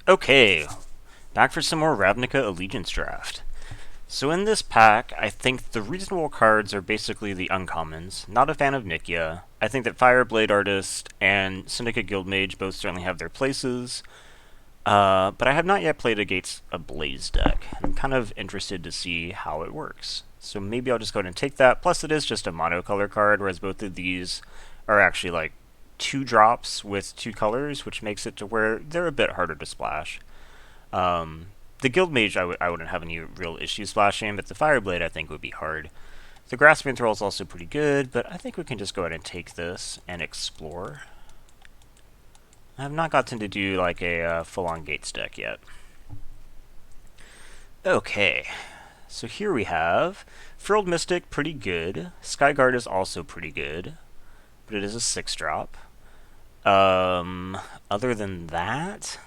Okay, back for some more Ravnica Allegiance Draft. So in this pack, I think the reasonable cards are basically the uncommons. Not a fan of Nikia. I think that Fireblade Artist and Syndicate Guildmage both certainly have their places. But I have not yet played against a Blaze deck. I'm kind of interested to see how it works. So maybe I'll just go ahead and take that. Plus it is just a monocolor card, whereas both of these are actually like 2 drops with 2 colors, which makes it to where they're a bit harder to splash. The Guildmage I wouldn't have any real issue splashing, but the Fireblade I think would be hard. The Grasping Thrall is also pretty good, but I think we can just go ahead and take this and explore. I have not gotten to do like a full-on Gates deck yet. Okay, so here we have Furled Mystic, pretty good. Skyguard is also pretty good, but it is a 6-drop. Other than that,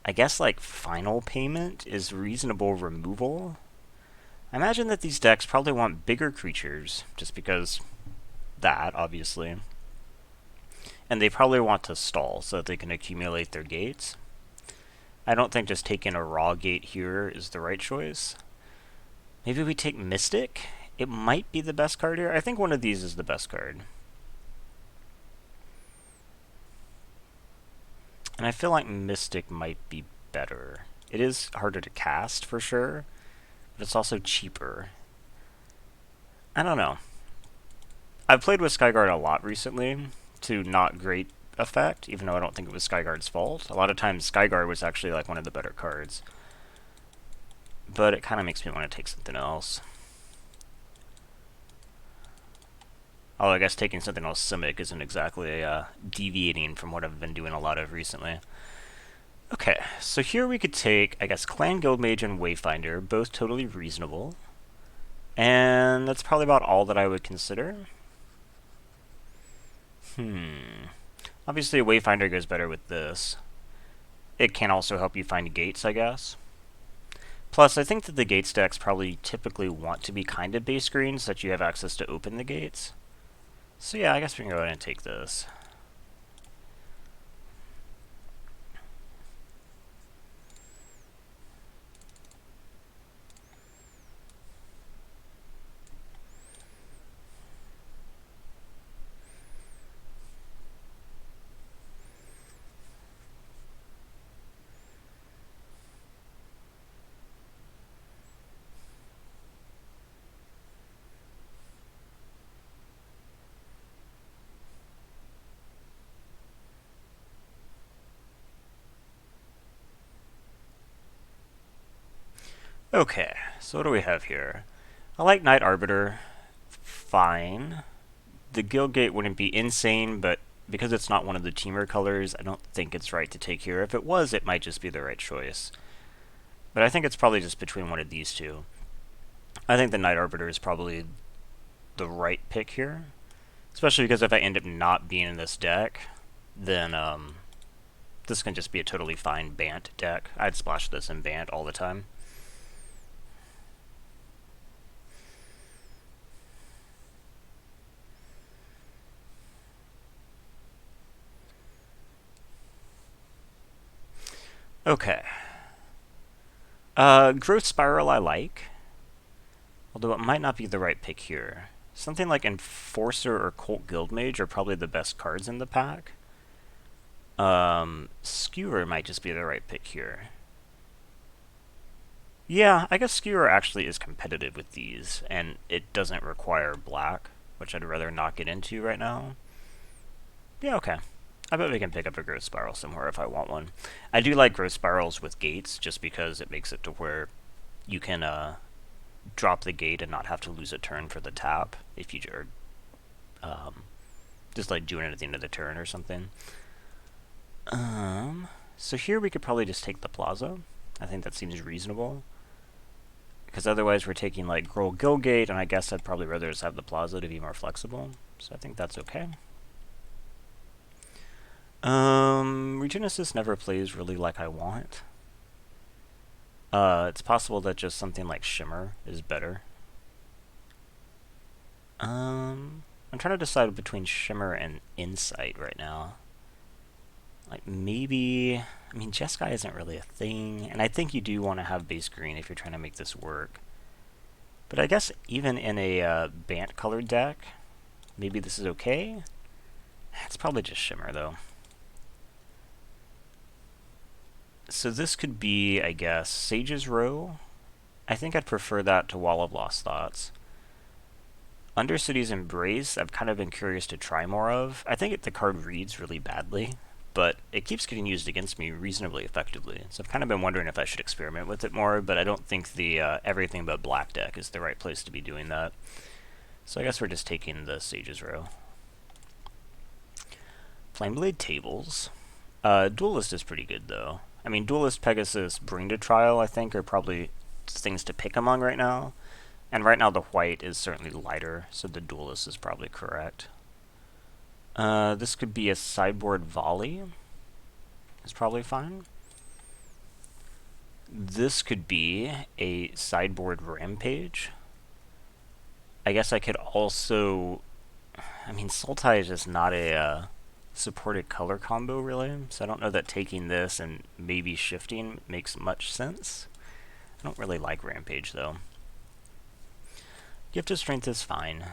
I guess like Final Payment is reasonable removal. I imagine that these decks probably want bigger creatures, just because that, obviously. And they probably want to stall so that they can accumulate their gates. I don't think just taking a raw gate here is the right choice. Maybe we take Mystic? It might be the best card here. I think one of these is the best card. And I feel like Mystic might be better. It is harder to cast, for sure, but it's also cheaper. I don't know. I've played with Skyguard a lot recently, to not great effect, even though I don't think it was Skyguard's fault. A lot of times Skyguard was actually like one of the better cards. But it kind of makes me want to take something else. Although I guess taking something else Simic isn't exactly deviating from what I've been doing a lot of recently. Okay, so here we could take, I guess, Clan Guildmage and Wayfinder, both totally reasonable. And that's probably about all that I would consider. Obviously, a Wayfinder goes better with this. It can also help you find gates, I guess. Plus, I think that the gates decks probably typically want to be kind of base green so that you have access to open the gates. So yeah, I guess we can go ahead and take this. Okay, so what do we have here? I like Knight Arbiter. Fine. The Guildgate wouldn't be insane, but because it's not one of the teamer colors, I don't think it's right to take here. If it was, it might just be the right choice. But I think it's probably just between one of these two. I think the Knight Arbiter is probably the right pick here. Especially because if I end up not being in this deck, then this can just be a totally fine Bant deck. I'd splash this in Bant all the time. Okay. Growth Spiral I like, although it might not be the right pick here. Something like Enforcer or Cult Guildmage are probably the best cards in the pack. Skewer might just be the right pick here. Yeah, I guess Skewer actually is competitive with these, and it doesn't require black, which I'd rather not get into right now. Yeah, okay. I bet we can pick up a Growth Spiral somewhere if I want one. I do like Growth Spirals with gates, just because it makes it to where you can drop the gate and not have to lose a turn for the tap if you are just like doing it at the end of the turn or something. So here we could probably just take the Plaza. I think that seems reasonable. Because otherwise we're taking like Grohl Gilgate, and I guess I'd probably rather just have the Plaza to be more flexible. So I think that's okay. Regenesis never plays really like I want. It's possible that just something like Shimmer is better. I'm trying to decide between Shimmer and Insight right now. Like, maybe... I mean, Jeskai isn't really a thing, and I think you do want to have base green if you're trying to make this work. But I guess even in a Bant-colored deck, maybe this is okay? It's probably just Shimmer, though. So this could be, I guess, Sage's Row. I think I'd prefer that to Wall of Lost Thoughts. Undercity's Embrace, I've kind of been curious to try more of. I think the card reads really badly, but it keeps getting used against me reasonably effectively. So I've kind of been wondering if I should experiment with it more, but I don't think the Everything But Black deck is the right place to be doing that. So I guess we're just taking the Sage's Row. Flameblade Tables. Duelist is pretty good, though. I mean, Duelist, Pegasus, Bring to Trial, I think, are probably things to pick among right now. And right now the white is certainly lighter, so the Duelist is probably correct. This could be a sideboard Volley. It's probably fine. This could be a sideboard Rampage. I guess I could also... I mean, Sultai is just not a supported color combo, really, so I don't know that taking this and maybe shifting makes much sense. I don't really like Rampage, though. Gift of Strength is fine.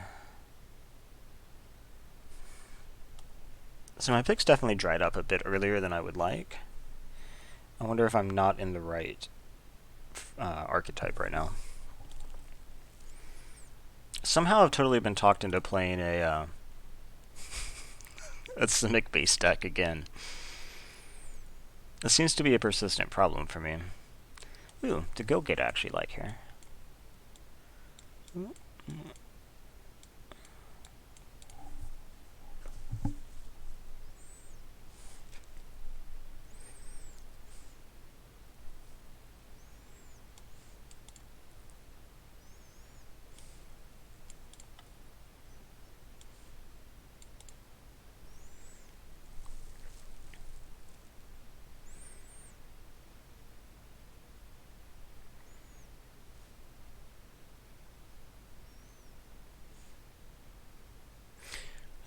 So my picks definitely dried up a bit earlier than I would like. I wonder if I'm not in the right archetype right now. Somehow I've totally been talked into playing a Simic base deck again. This seems to be a persistent problem for me. Ooh, the Go-Get I actually like here.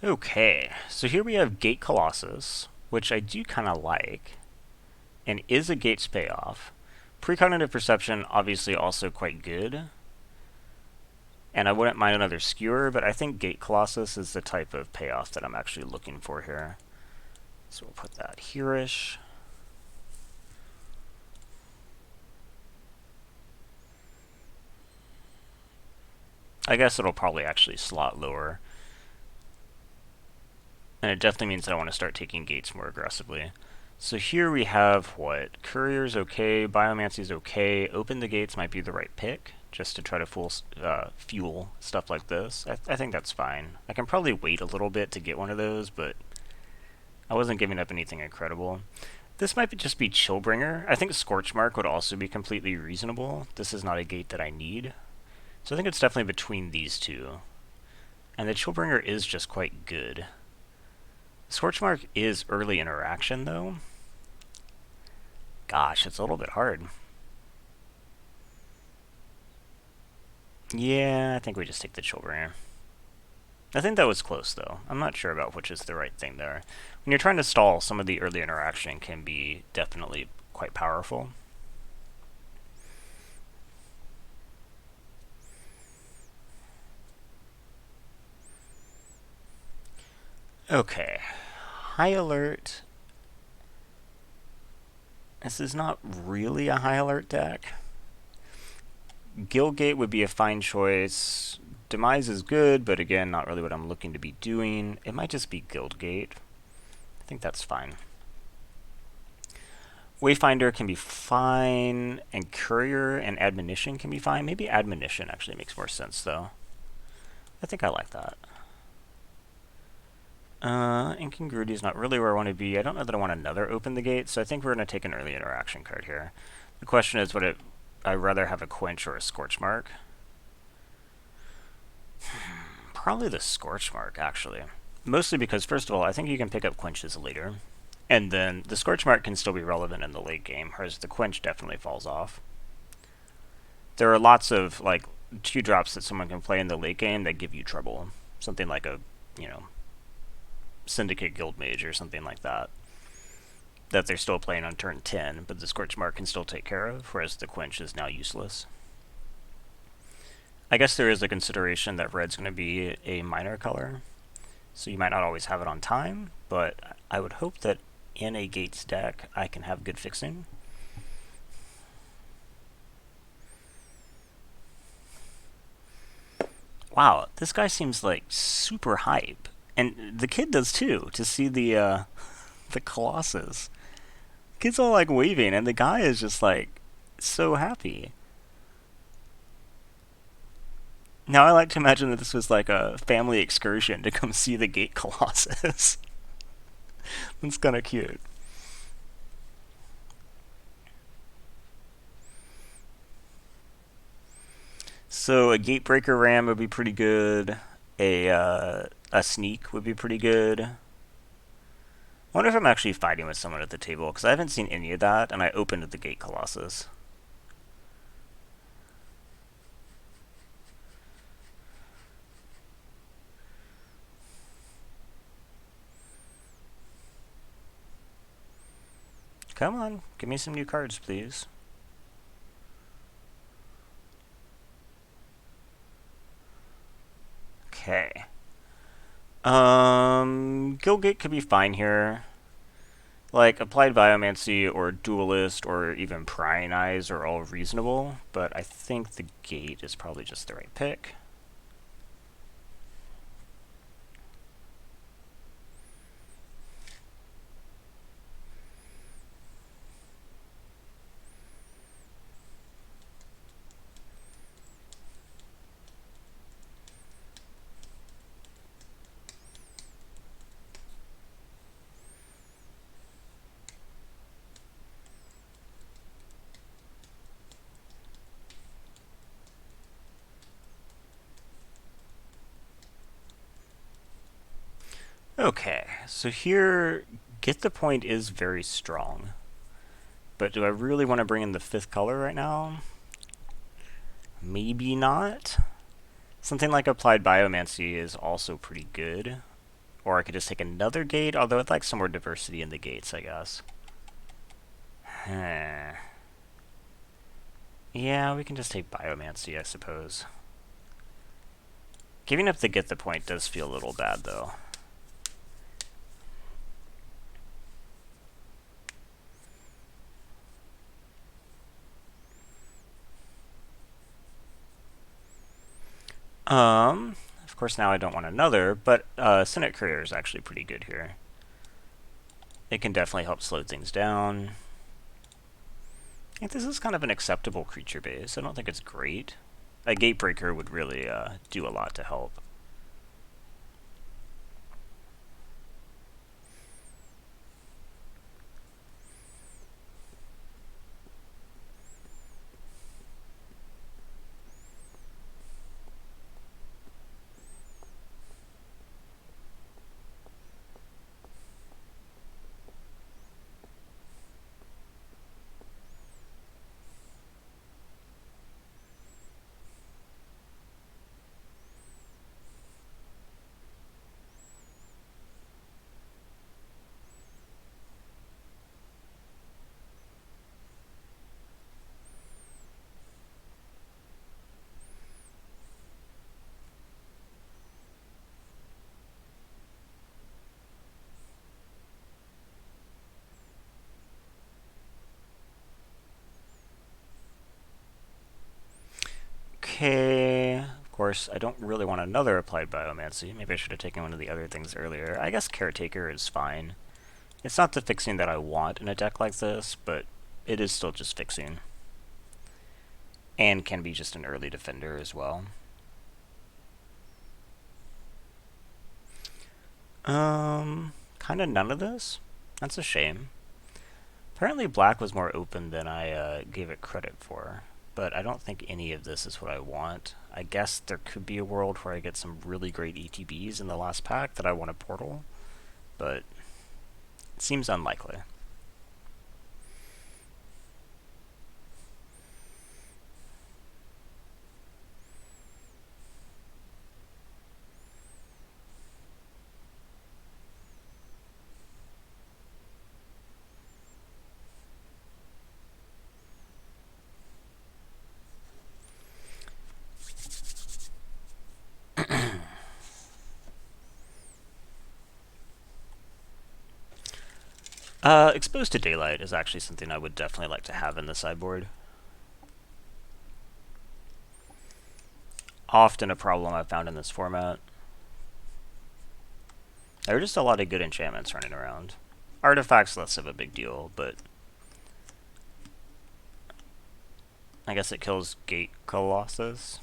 Okay, so here we have Gate Colossus, which I do kind of like, and is a Gates payoff. Precognitive Perception, obviously also quite good, and I wouldn't mind another Skewer, but I think Gate Colossus is the type of payoff that I'm actually looking for here. So we'll put that here-ish. I guess it'll probably actually slot lower. And it definitely means that I want to start taking gates more aggressively. So here we have what? Courier's okay, Biomancy's okay, Open the Gates might be the right pick, just to try to fuel stuff like this. I think that's fine. I can probably wait a little bit to get one of those, but I wasn't giving up anything incredible. This might just be Chillbringer. I think Scorchmark would also be completely reasonable. This is not a gate that I need. So I think it's definitely between these two. And the Chillbringer is just quite good. Scorchmark is early interaction, though. Gosh, it's a little bit hard. Yeah, I think we just take the Chillbringer. I think that was close, though. I'm not sure about which is the right thing there. When you're trying to stall, some of the early interaction can be definitely quite powerful. Okay. High Alert. This is not really a High Alert deck. Guildgate would be a fine choice. Demise is good, but again, not really what I'm looking to be doing. It might just be Guildgate. I think that's fine. Wayfinder can be fine, and Courier and Admonition can be fine. Maybe Admonition actually makes more sense, though. I think I like that. Incongruity is not really where I want to be. I don't know that I want another Open the Gate, so I think we're going to take an early interaction card here. The question is, would I'd rather have a Quench or a Scorchmark? Probably the Scorchmark, actually. Mostly because, first of all, I think you can pick up Quenches later. And then the Scorch Mark can still be relevant in the late game, whereas the Quench definitely falls off. There are lots of like 2-drops that someone can play in the late game that give you trouble. Something like a, you know, Syndicate Guild Mage or something like that. That they're still playing on turn 10, but the Scorch Mark can still take care of, whereas the Quench is now useless. I guess there is a consideration that red's going to be a minor color, so you might not always have it on time, but I would hope that in a Gates deck I can have good fixing. Wow, this guy seems like super hype. And the kid does too, to see the Colossus. Kid's all like waving, and the guy is just like so happy. Now I like to imagine that this was like a family excursion to come see the Gate Colossus. That's kind of cute. So a Gatebreaker Ram would be pretty good. A Sneak would be pretty good. I wonder if I'm actually fighting with someone at the table, because I haven't seen any of that, and I opened the Gate Colossus. Come on, give me some new cards, please. Okay. Gilgate could be fine here. Like, Applied Biomancy or Duelist or even Prying Eyes are all reasonable, but I think the Gate is probably just the right pick. Okay, so here, Get the Point is very strong. But do I really want to bring in the 5th color right now? Maybe not. Something like Applied Biomancy is also pretty good. Or I could just take another gate, although I'd like some more diversity in the gates, I guess. Yeah, we can just take Biomancy, I suppose. Giving up the Get the Point does feel a little bad, though. Of course now I don't want another, but Senate Courier is actually pretty good here. It can definitely help slow things down. I think this is kind of an acceptable creature base. I don't think it's great. A Gatebreaker would really do a lot to help. Okay, of course, I don't really want another Applied Biomancy. Maybe I should have taken one of the other things earlier. I guess Caretaker is fine. It's not the fixing that I want in a deck like this, but it is still just fixing. And can be just an early defender as well. Kind of none of this? That's a shame. Apparently black was more open than I gave it credit for, but I don't think any of this is what I want. I guess there could be a world where I get some really great ETBs in the last pack that I want to portal, but Seems unlikely. Exposed to daylight is actually something I would definitely like to have in the sideboard. Often a problem I've found in this format. There are just a lot of good enchantments running around. Artifacts, less of a big deal, but I guess it kills Gate Colossus.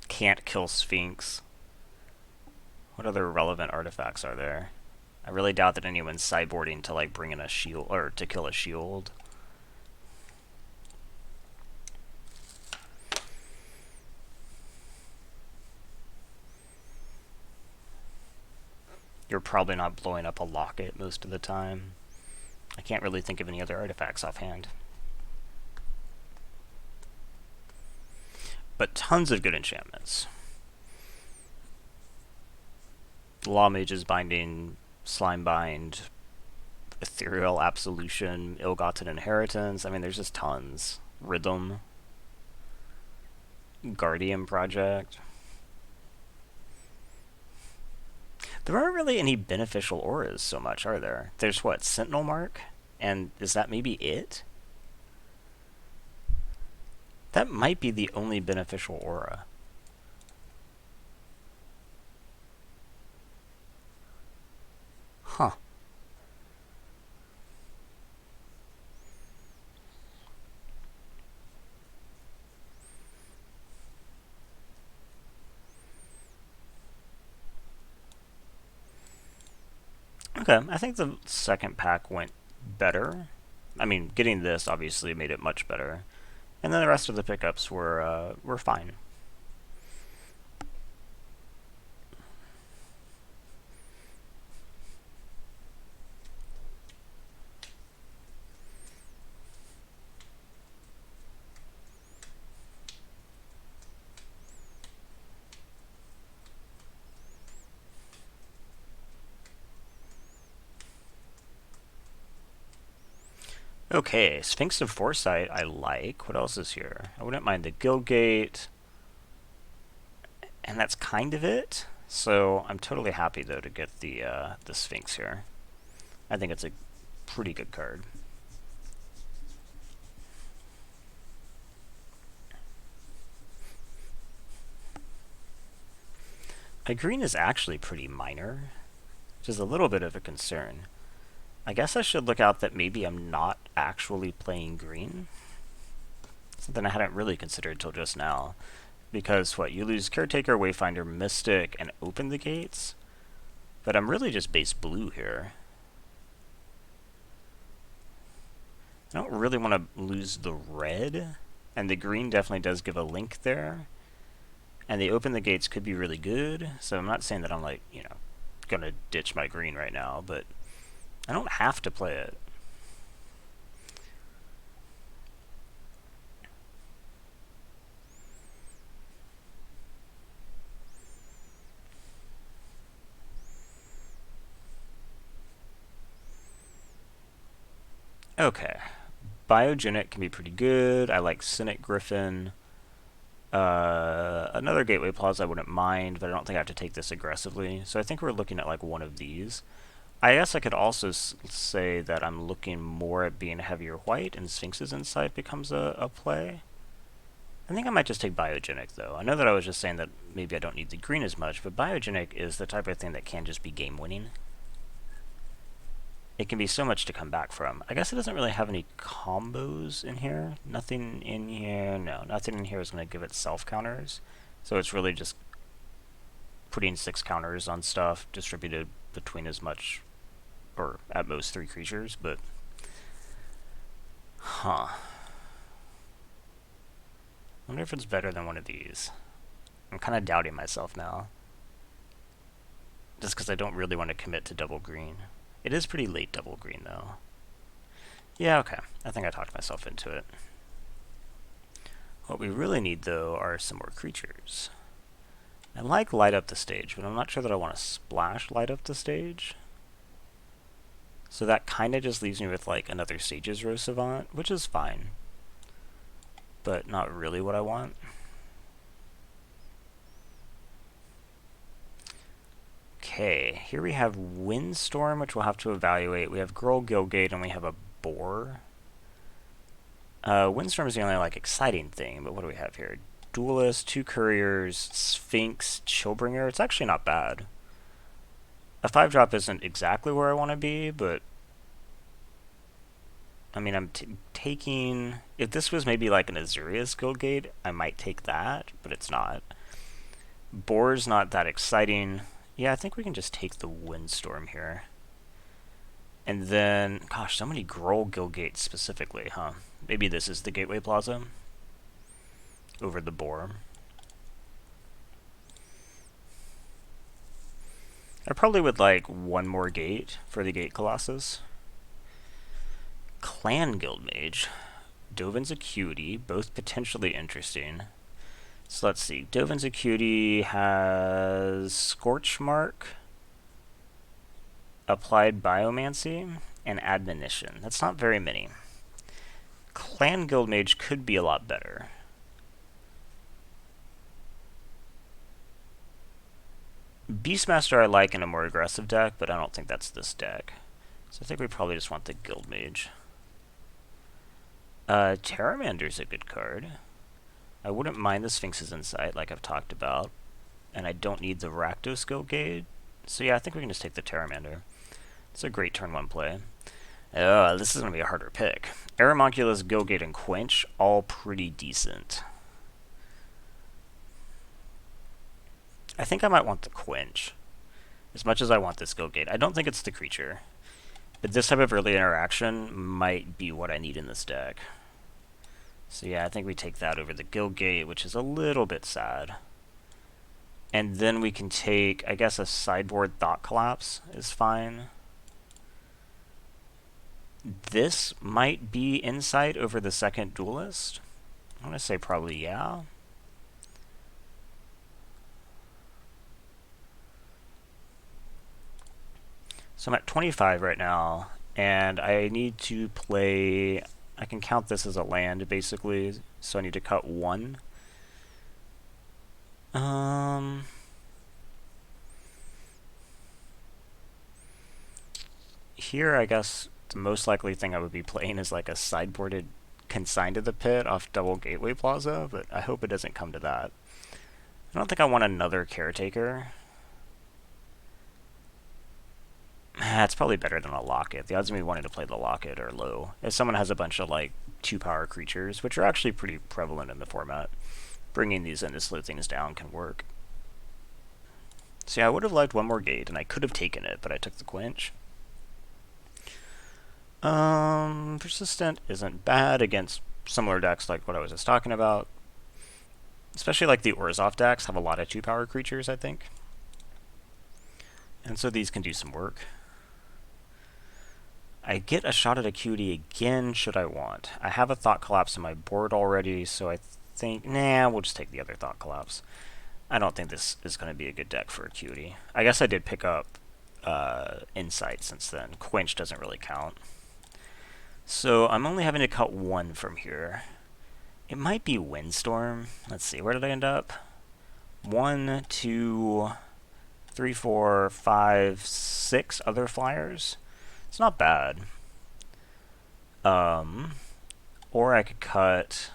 Can't kill Sphinx. What other relevant artifacts are there? I really doubt that anyone's sideboarding to like bring in a shield or to kill a shield. You're probably not blowing up a locket most of the time. I can't really think of any other artifacts offhand. But tons of good enchantments. Law Mage's Binding, Slime Bind, Ethereal Absolution, Ill-Gotten Inheritance. I mean, there's just tons. Rhythm. Guardian Project. There aren't really any beneficial auras so much, are there? There's what, Sentinel Mark? And is that maybe it? That might be the only beneficial aura. Huh. Okay, I think the second pack went better. I mean, getting this obviously made it much better. And then the rest of the pickups were fine. Okay, Sphinx of Foresight I like. What else is here? I wouldn't mind the Guildgate. And that's kind of it. So I'm totally happy though to get the Sphinx here. I think it's a pretty good card. My green is actually pretty minor, which is a little bit of a concern. I guess I should look out that maybe I'm not actually playing green. Something I hadn't really considered till just now. Because, what, you lose Caretaker, Wayfinder, Mystic, and Open the Gates? But I'm really just base blue here. I don't really want to lose the red. And the green definitely does give a link there. And the Open the Gates could be really good. So I'm not saying that I'm like, gonna ditch my green right now, but I don't have to play it. Okay. Biogenic can be pretty good. I like Cynic Griffin. Another Gateway Plaza I wouldn't mind, but I don't think I have to take this aggressively. So I think we're looking at like one of these. I guess I could also say that I'm looking more at being heavier white, and Sphinx's Insight becomes a play. I think I might just take Biogenic, though. I know that I was just saying that maybe I don't need the green as much, but Biogenic is the type of thing that can just be game-winning. It can be so much to come back from. I guess it doesn't really have any combos in here. Nothing in here, no. Nothing in here is going to give itself counters. So it's really just putting 6 counters on stuff distributed between as much, or at most 3 creatures, but... Huh. I wonder if it's better than one of these. I'm kind of doubting myself now. Just because I don't really want to commit to double green. It is pretty late double green, though. Yeah, okay. I think I talked myself into it. What we really need, though, are some more creatures. I like light up the stage, but I'm not sure that I want to splash light up the stage. So that kind of just leaves me with, like, another Sage's Row Savant, which is fine. But not really what I want. Okay, here we have Windstorm, which we'll have to evaluate. We have Girl Gilgate, and we have a Boar. Windstorm is the only, like, exciting thing, but what do we have here? Duelist, 2 Couriers, Sphinx, Chillbringer. It's actually not bad. A 5-drop isn't exactly where I want to be, but I mean, I'm taking... If this was maybe like an Azurius Guildgate, I might take that, but it's not. Boar's not that exciting. Yeah, I think we can just take the Windstorm here. And then, gosh, so many Groll Guildgates specifically, huh? Maybe this is the Gateway Plaza over the Boar. I probably would like one more gate for the Gate Colossus. Clan Guildmage. Dovin's Acuity, both potentially interesting. So let's see. Dovin's Acuity has Scorch Mark, Applied Biomancy, and Admonition. That's not very many. Clan Guildmage could be a lot better. Beastmaster I like in a more aggressive deck, but I don't think that's this deck. So I think we probably just want the Guildmage. Terramander's a good card. I wouldn't mind the Sphinx's Insight, like I've talked about. And I don't need the Rakdos Guildgate. So yeah, I think we can just take the Terramander. It's a great turn 1 play. This is going to be a harder pick. Aeromonculus, Guildgate, and Quench, all pretty decent. I think I might want the Quench, as much as I want this Guildgate. I don't think it's the creature, but this type of early interaction might be what I need in this deck. So yeah, I think we take that over the Guildgate, which is a little bit sad. And then we can take, I guess, a sideboard Thought Collapse is fine. This might be Insight over the second Duelist. I'm going to say probably yeah. So I'm at 25 right now, and I need to play... I can count this as a land, basically, so I need to cut 1. Here, I guess, the most likely thing I would be playing is like a sideboarded Consigned to the Pit off Double Gateway Plaza, but I hope it doesn't come to that. I don't think I want another Caretaker. It's probably better than a Locket. The odds of me wanting to play the Locket are low. If someone has a bunch of, like, 2-power creatures, which are actually pretty prevalent in the format, bringing these in to slow things down can work. So yeah, I would have liked one more gate, and I could have taken it, but I took the Quench. Persistent isn't bad against similar decks like what I was just talking about. Especially like the Orzhov decks have a lot of 2-power creatures, I think. And so these can do some work. I get a shot at Acuity again, should I want. I have a Thought Collapse on my board already, so I think, nah, we'll just take the other Thought Collapse. I don't think this is going to be a good deck for Acuity. I guess I did pick up Insight since then. Quench doesn't really count. So I'm only having to cut 1 from here. It might be Windstorm. Let's see, where did I end up? 1, 2, 3, 4, 5, 6 other flyers. It's not bad. Or I could cut...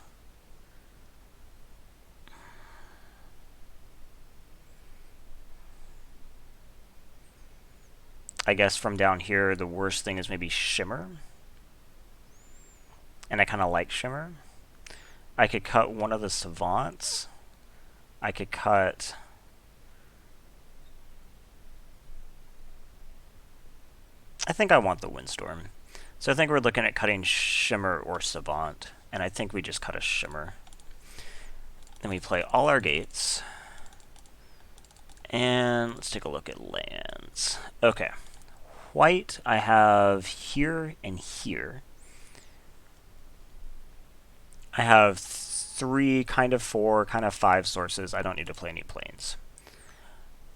I guess from down here, the worst thing is maybe Shimmer. And I kind of like Shimmer. I could cut one of the Savants. I could cut... I think I want the Windstorm. So I think we're looking at cutting Shimmer or Savant. And I think we just cut a Shimmer. Then we play all our gates. And let's take a look at lands. Okay. white, I have here and here. I have 3, kind of 4, kind of 5 sources. I don't need to play any planes.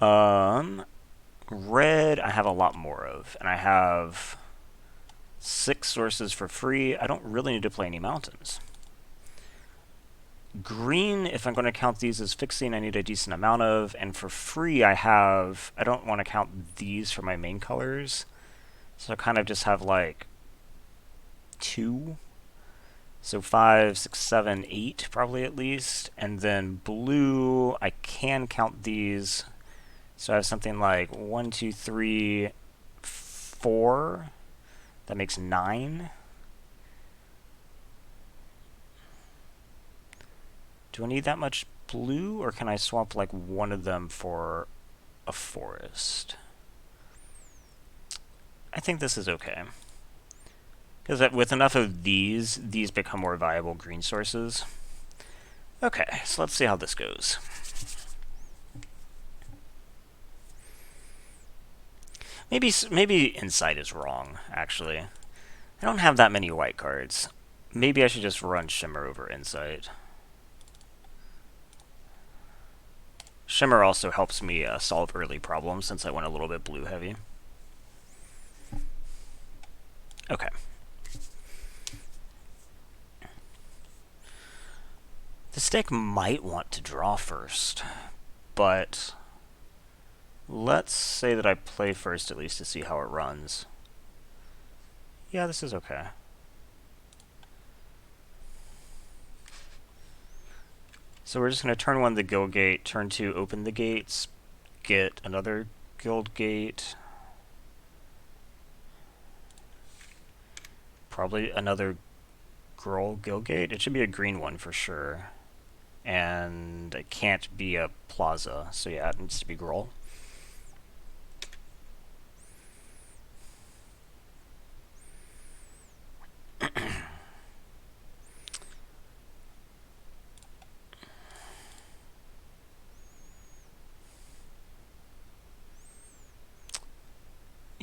Red, I have a lot more of, and I have 6 sources for free. I don't really need to play any mountains. Green, if I'm going to count these as fixing, I need a decent amount of, and for free I don't want to count these for my main colors, so I kind of just have like 2. So 5, 6, 7, 8 probably at least, and then blue, I can count these, so I have something like 1, 2, 3, 4, that makes 9. Do I need that much blue, or can I swap like one of them for a forest? I think this is okay. Because with enough of these become more viable green sources. Okay, so let's see how this goes. Maybe Insight is wrong, actually. I don't have that many white cards. Maybe I should just run Shimmer over Insight. Shimmer also helps me solve early problems since I went a little bit blue heavy. Okay. This deck might want to draw first, but let's say that I play first at least to see how it runs. Yeah, this is okay. So we're just going to turn 1 the guild gate, turn 2 open the gates, get another guild gate, probably another Grohl guild gate. It should be a green one for sure, and it can't be a plaza, so yeah, it needs to be Grohl.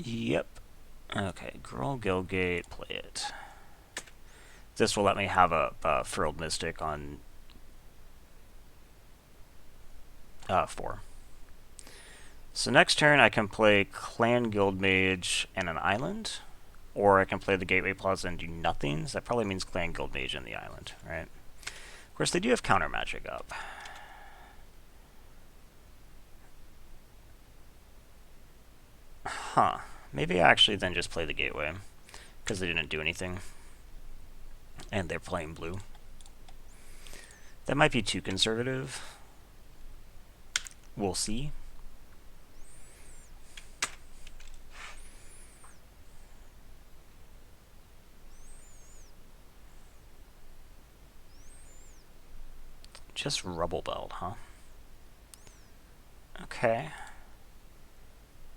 Yep. Okay, Grohl Guildgate, play it. This will let me have a Furled Mystic on 4. So next turn I can play Clan Guild Mage and an island, or I can play the Gateway Plaza and do nothing. So that probably means Clan Guild Mage and the island, right? Of course, they do have counter magic up. Huh. Maybe I actually then just play the Gateway, because they didn't do anything. And they're playing blue. That might be too conservative. We'll see. Just Rubble Belt, huh? Okay.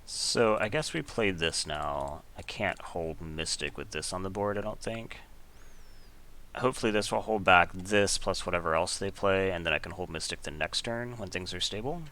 So I guess we played this now. I can't hold Mystic with this on the board, I don't think. Hopefully this will hold back this plus whatever else they play, and then I can hold Mystic the next turn when things are stable.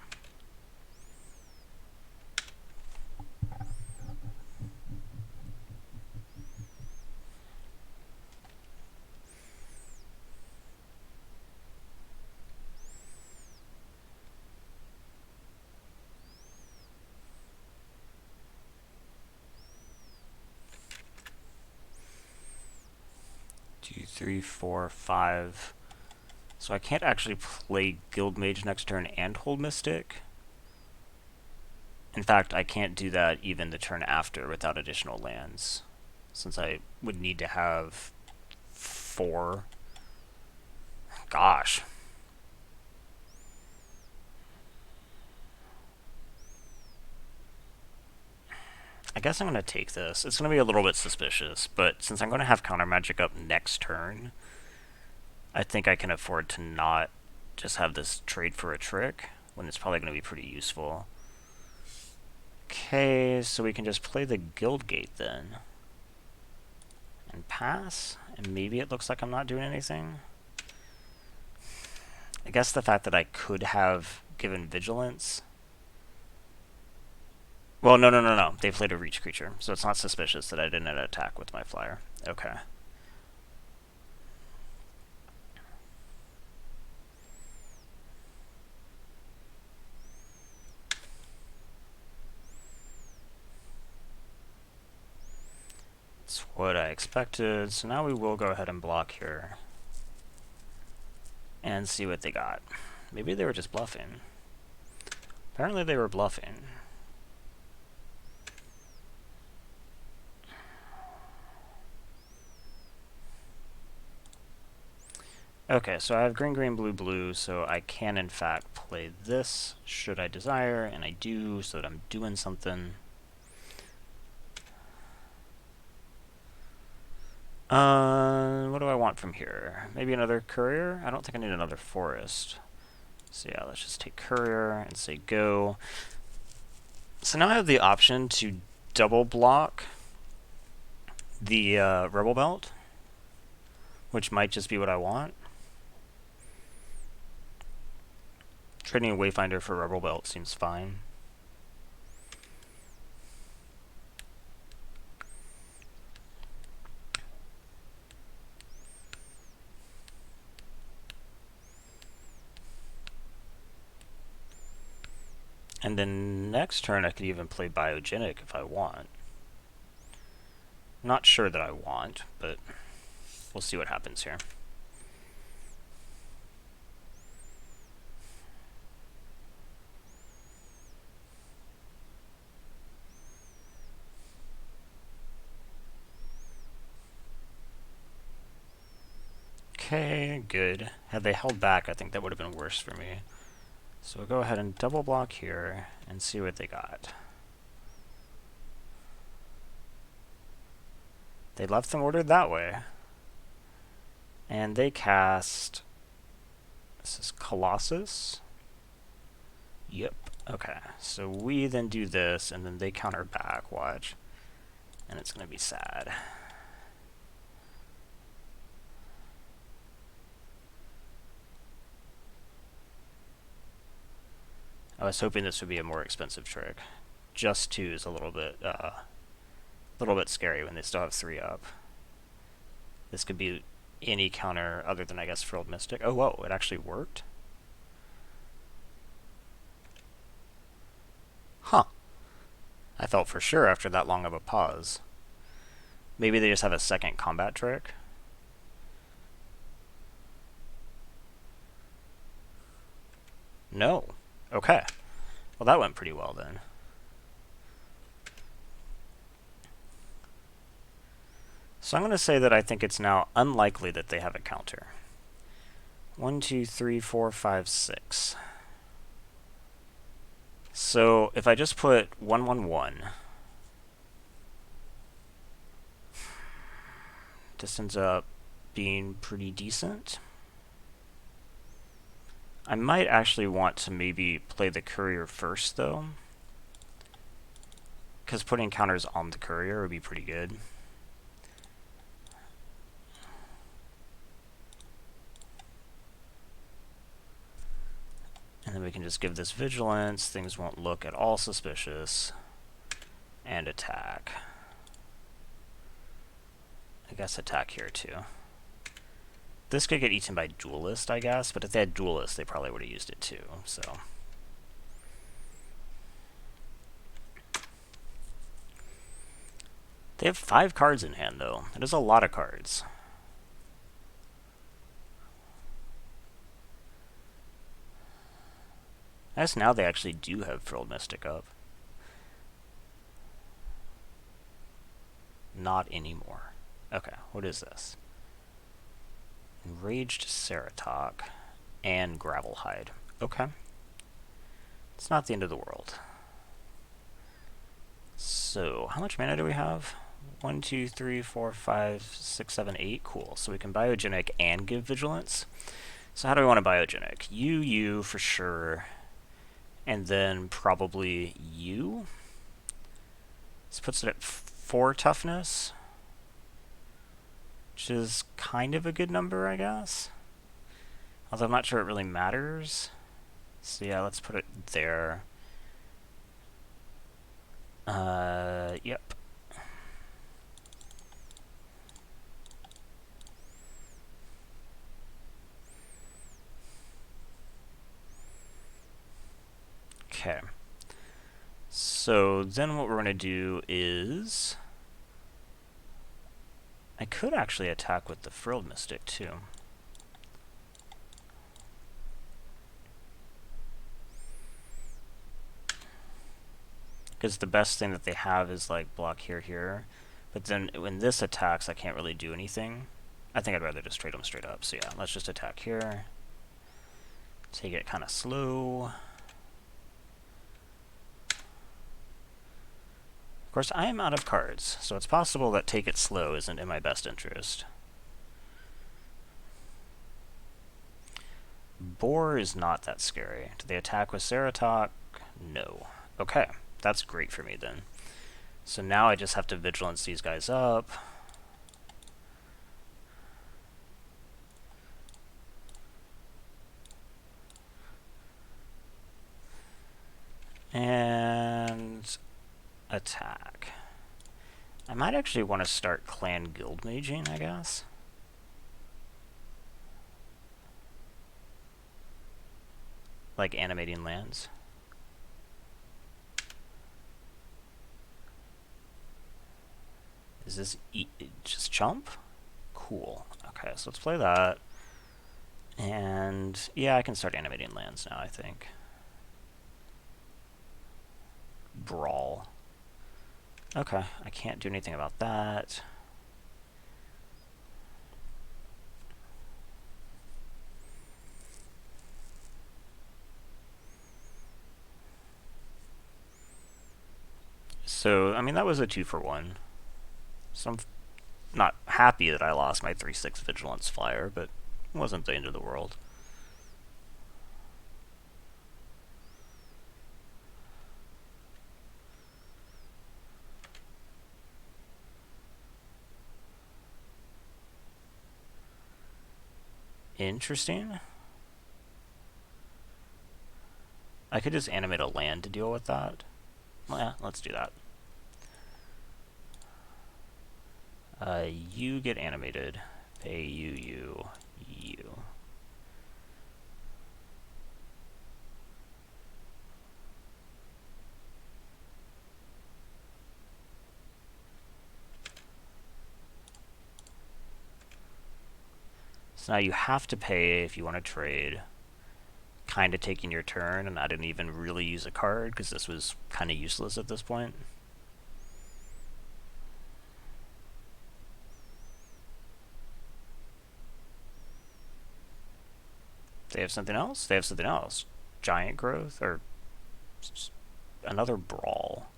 Two, three, four, 5. So I can't actually play Guild Mage next turn and hold Mystic. In fact, I can't do that even the turn after without additional lands, since I would need to have 4. Gosh. I guess I'm going to take this. It's going to be a little bit suspicious, but since I'm going to have counter magic up next turn, I think I can afford to not just have this trade for a trick, when it's probably going to be pretty useful. Okay, so we can just play the Guild Gate then. And pass, and maybe it looks like I'm not doing anything. I guess the fact that I could have given Vigilance Well, no, no, no, no. They played a reach creature, so it's not suspicious that I didn't attack with my flyer. Okay. That's what I expected. So now we will go ahead and block here. And see what they got. Maybe they were just bluffing. Apparently they were bluffing. Okay, so I have green, green, blue, blue, so I can in fact play this should I desire, and I do, so that I'm doing something. What do I want from here? Maybe another courier? I don't think I need another forest. So yeah, let's just take courier and say go. So now I have the option to double block the rebel belt, which might just be what I want. Trading a Wayfinder for rebel belt seems fine. And then next turn I could even play Biogenic if I want. Not sure that I want, but we'll see what happens here. Okay, good. Had they held back, I think that would have been worse for me. So we'll go ahead and double block here and see what they got. They left them ordered that way. And they cast... This is Colossus? Yep. Okay. So we then do this, and then they counter back, watch. And it's going to be sad. I was hoping this would be a more expensive trick. Just 2 is a little bit scary when they still have 3 up. This could be any counter other than, I guess, Frilled Mystic. Oh, whoa, it actually worked? Huh. I thought for sure after that long of a pause. Maybe they just have a second combat trick? No. Okay. Well, that went pretty well then. So I'm going to say that I think it's now unlikely that they have a counter. 1, 2, 3, 4, 5, 6. So if I just put 1, 1, 1, this ends up being pretty decent. I might actually want to maybe play the courier first, though, because putting counters on the courier would be pretty good. And then we can just give this vigilance, things won't look at all suspicious, and attack. I guess attack here too. This could get eaten by Duelist, I guess, but if they had Duelist, they probably would have used it too, so. They have 5 cards in hand, though. That is a lot of cards. I guess now they actually do have Frilled Mystic up. Not anymore. Okay, what is this? Enraged Ceratok and Gravelhide. Okay. It's not the end of the world. So, how much mana do we have? 1, 2, 3, 4, 5, 6, 7, 8. Cool. So we can Biogenic and give Vigilance. So how do we want to Biogenic? You for sure. And then probably you. This puts it at 4 toughness, which is kind of a good number, I guess. Although I'm not sure it really matters. So yeah, let's put it there. Yep. Okay. So then what we're going to do is... I could actually attack with the Frilled Mystic, too. Because the best thing that they have is, like, block here, here. But then when this attacks, I can't really do anything. I think I'd rather just trade them straight up. So yeah, let's just attack here. Take it kind of slow. Of course, I am out of cards, so it's possible that take it slow isn't in my best interest. Boar is not that scary. Do they attack with Ceratok? No. Okay, that's great for me then. So now I just have to vigilance these guys up. And attack. I might actually want to start clan guild maging, I guess. Like animating lands. Is this just chump? Cool. Okay, so let's play that. And yeah, I can start animating lands now, I think. Brawl. Okay, I can't do anything about that. So, I mean, that was a 2-for-1. So I'm not happy that I lost my 3/6 Vigilance Flyer, but it wasn't the end of the world. Interesting. I could just animate a land to deal with that. Well, yeah, let's do that. You get animated. Pay you. So now you have to pay if you want to trade. Kind of taking your turn, and I didn't even really use a card because this was kind of useless at this point. They have something else? They have something else. Giant growth? Or another brawl.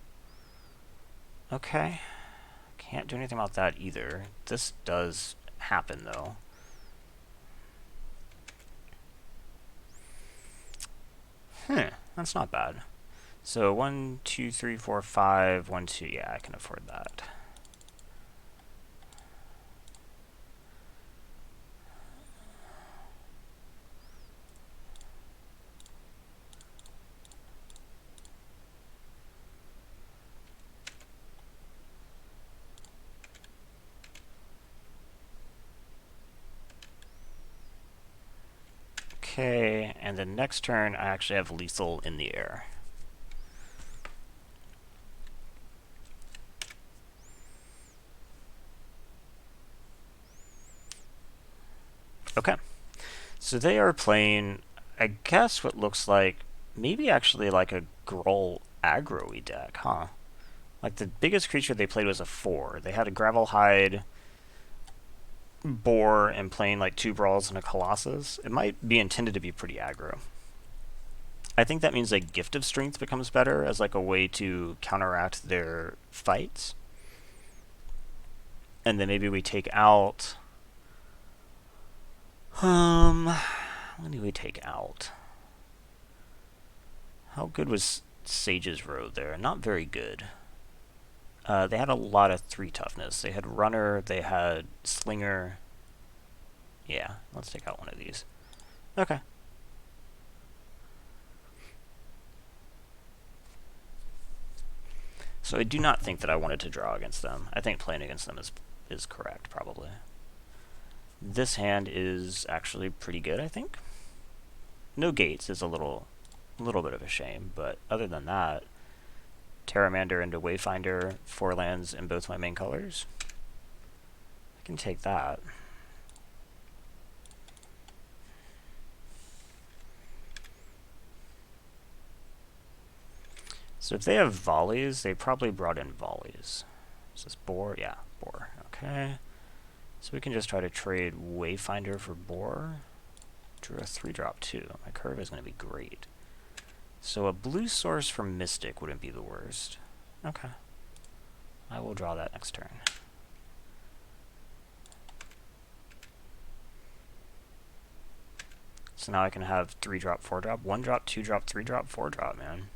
Okay. Can't do anything about that either. This does happen, though. That's not bad. So 1, 2, 3, 4, 5, 1, 2. Yeah, I can afford that. Okay, and the next turn I actually have lethal in the air. Okay, so they are playing, I guess, what looks like maybe actually like a Gruul aggro-y deck, huh? Like the biggest creature they played was a 4. They had a Gravelhide, Boar, and playing like 2 Brawls and a Colossus. It might be intended to be pretty aggro. I think that means like Gift of Strength becomes better as like a way to counteract their fights. And then maybe we take out... what do we take out? How good was Sage's Road there? Not very good. They had a lot of 3 toughness. They had Runner, they had Slinger. Yeah, let's take out one of these. Okay. So I do not think that I wanted to draw against them. I think playing against them is correct, probably. This hand is actually pretty good, I think. No gates is a little bit of a shame, but other than that, Terramander into Wayfinder, 4 lands in both my main colors. I can take that. So if they have volleys, they probably brought in volleys. Is this boar? Yeah, boar. Okay. So we can just try to trade Wayfinder for boar. Drew a 3-drop too. My curve is going to be great. So a blue source from Mystic wouldn't be the worst. Okay. I will draw that next turn. So now I can have 3-drop, 4-drop, 1-drop, 2-drop, 3-drop, 4-drop, man.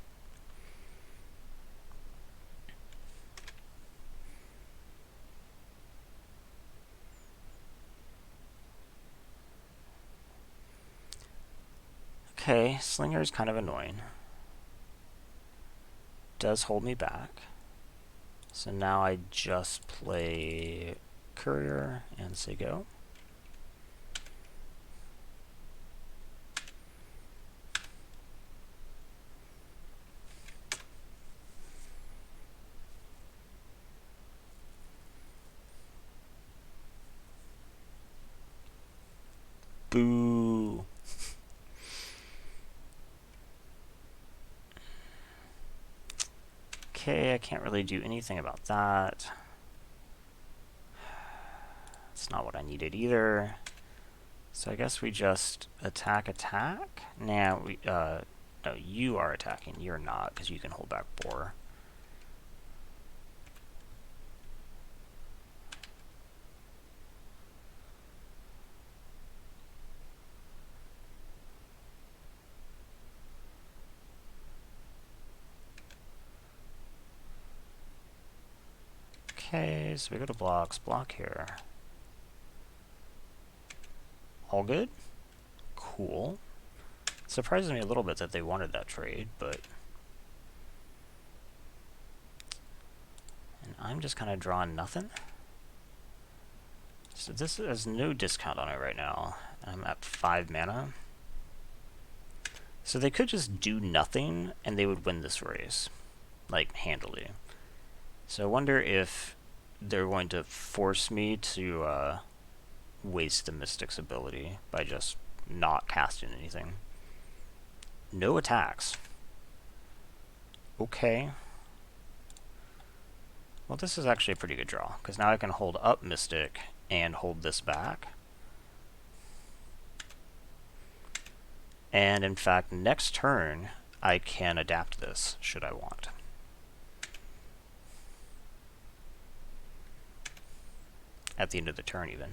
Okay, Slinger is kind of annoying. Does hold me back. So now I just play Courier and say go. Boo. Okay, I can't really do anything about that. It's not what I needed either. So I guess we just attack. Nah, no, you are attacking. You're not, because you can hold back boar. Okay, so we go to blocks, block here. All good? Cool. It surprises me a little bit that they wanted that trade, but... And I'm just kind of drawing nothing. So this has no discount on it right now. I'm at 5 mana. So they could just do nothing, and they would win this race. Like, handily. So I wonder if they're going to force me to waste the Mystic's ability by just not casting anything. No attacks. Okay. Well, this is actually a pretty good draw, because now I can hold up Mystic and hold this back. And in fact, next turn, I can adapt this, should I want. At the end of the turn, even.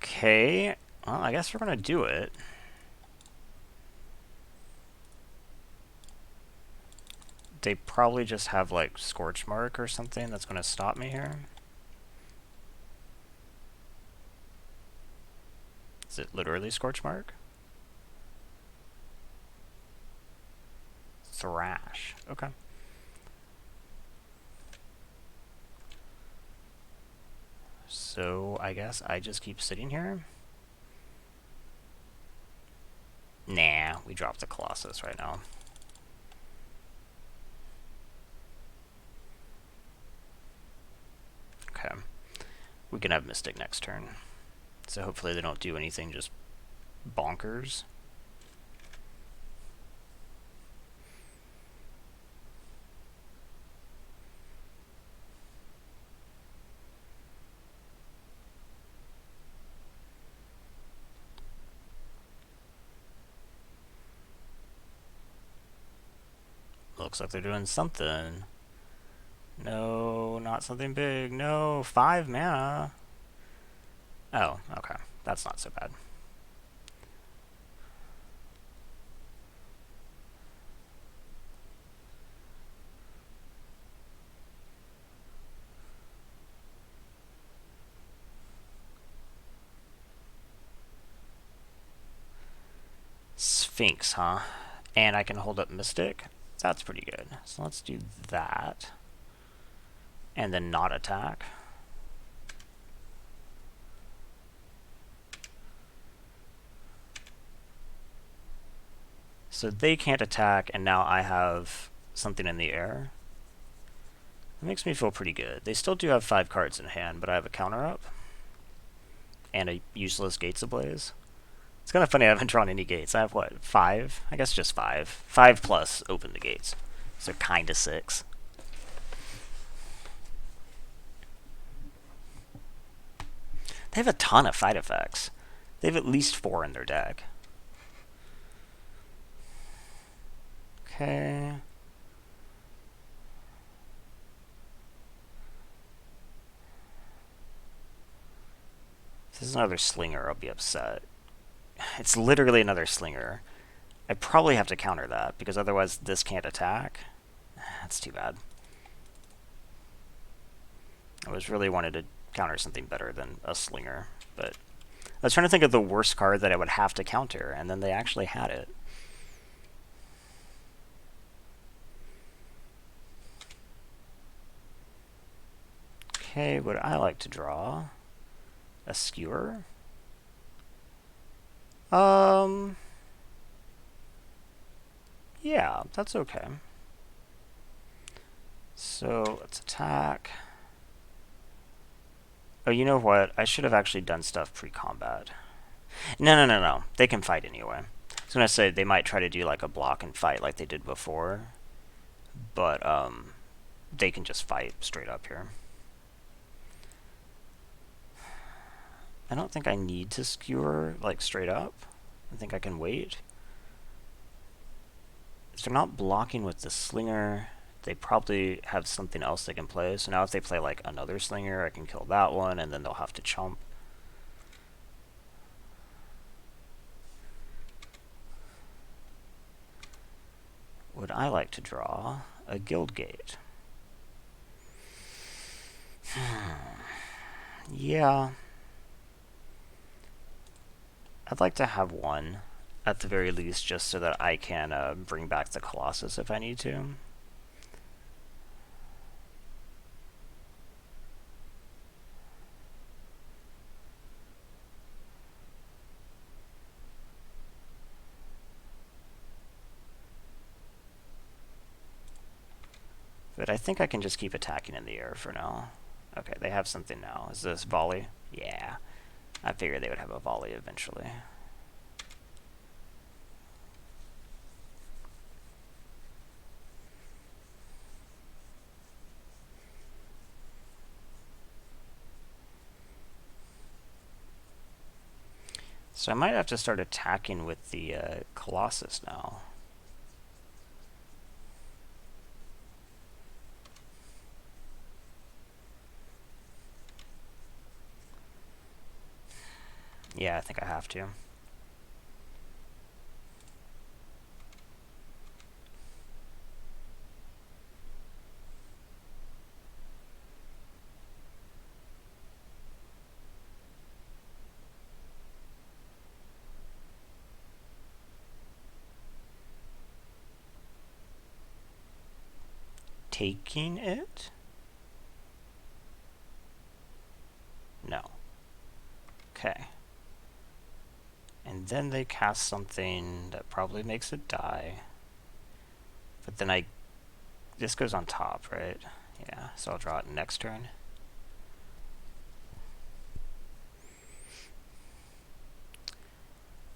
Okay, well, I guess we're gonna do it. They probably just have, like, Scorch Mark or something that's gonna stop me here. Is it literally Scorch Mark? Thrash. Okay. So I guess I just keep sitting here. Nah, we dropped the Colossus right now. Okay. We can have Mystic next turn. So hopefully they don't do anything just bonkers. Looks like they're doing something. No, not something big. No, 5 mana. Oh, okay. That's not so bad. Sphinx, huh? And I can hold up Mystic. That's pretty good. So let's do that. And then not attack. So they can't attack, and now I have something in the air. It makes me feel pretty good. They still do have 5 cards in hand, but I have a counter up. And a useless Gates Ablaze. It's kind of funny I haven't drawn any gates. I have, what, 5? I guess just 5. 5 plus open the gates. So kinda 6. They have a ton of fight effects. They have at least 4 in their deck. Okay. If this is another slinger, I'll be upset. It's literally another slinger. I probably have to counter that, because otherwise this can't attack. That's too bad. I was really wanted to counter something better than a slinger, but I was trying to think of the worst card that I would have to counter, and then they actually had it. Okay, would I like to draw a skewer? Yeah, that's okay. So let's attack. Oh, you know what? I should have actually done stuff pre-combat. No. They can fight anyway. I was gonna say they might try to do like a block and fight like they did before, but they can just fight straight up here. I don't think I need to skewer like straight up. I think I can wait. If they're not blocking with the slinger, they probably have something else they can play. So now if they play like another slinger, I can kill that one, and then they'll have to chump. Would I like to draw a guild gate? Yeah. I'd like to have one, at the very least, just so that I can bring back the Colossus if I need to. But I think I can just keep attacking in the air for now. Okay, they have something now. Is this volley? Yeah. I figured they would have a volley eventually. So I might have to start attacking with the Colossus now. Yeah, I think I have to. Taking it? No. Okay. And then they cast something that probably makes it die. But then this goes on top, right? Yeah, so I'll draw it next turn.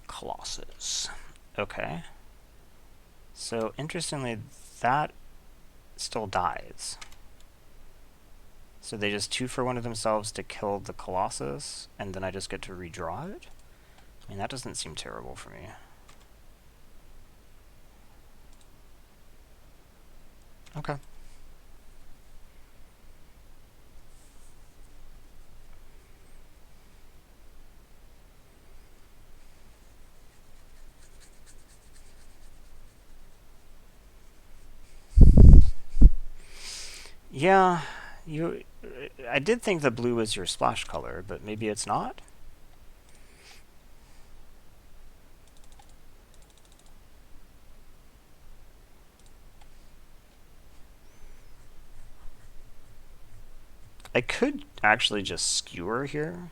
Colossus. Okay. So, interestingly, that still dies. So they just 2 for 1 of themselves to kill the Colossus, and then I just get to redraw it? I mean, that doesn't seem terrible for me. Okay. Yeah, I did think the blue was your splash color, but maybe it's not? I could actually just skewer here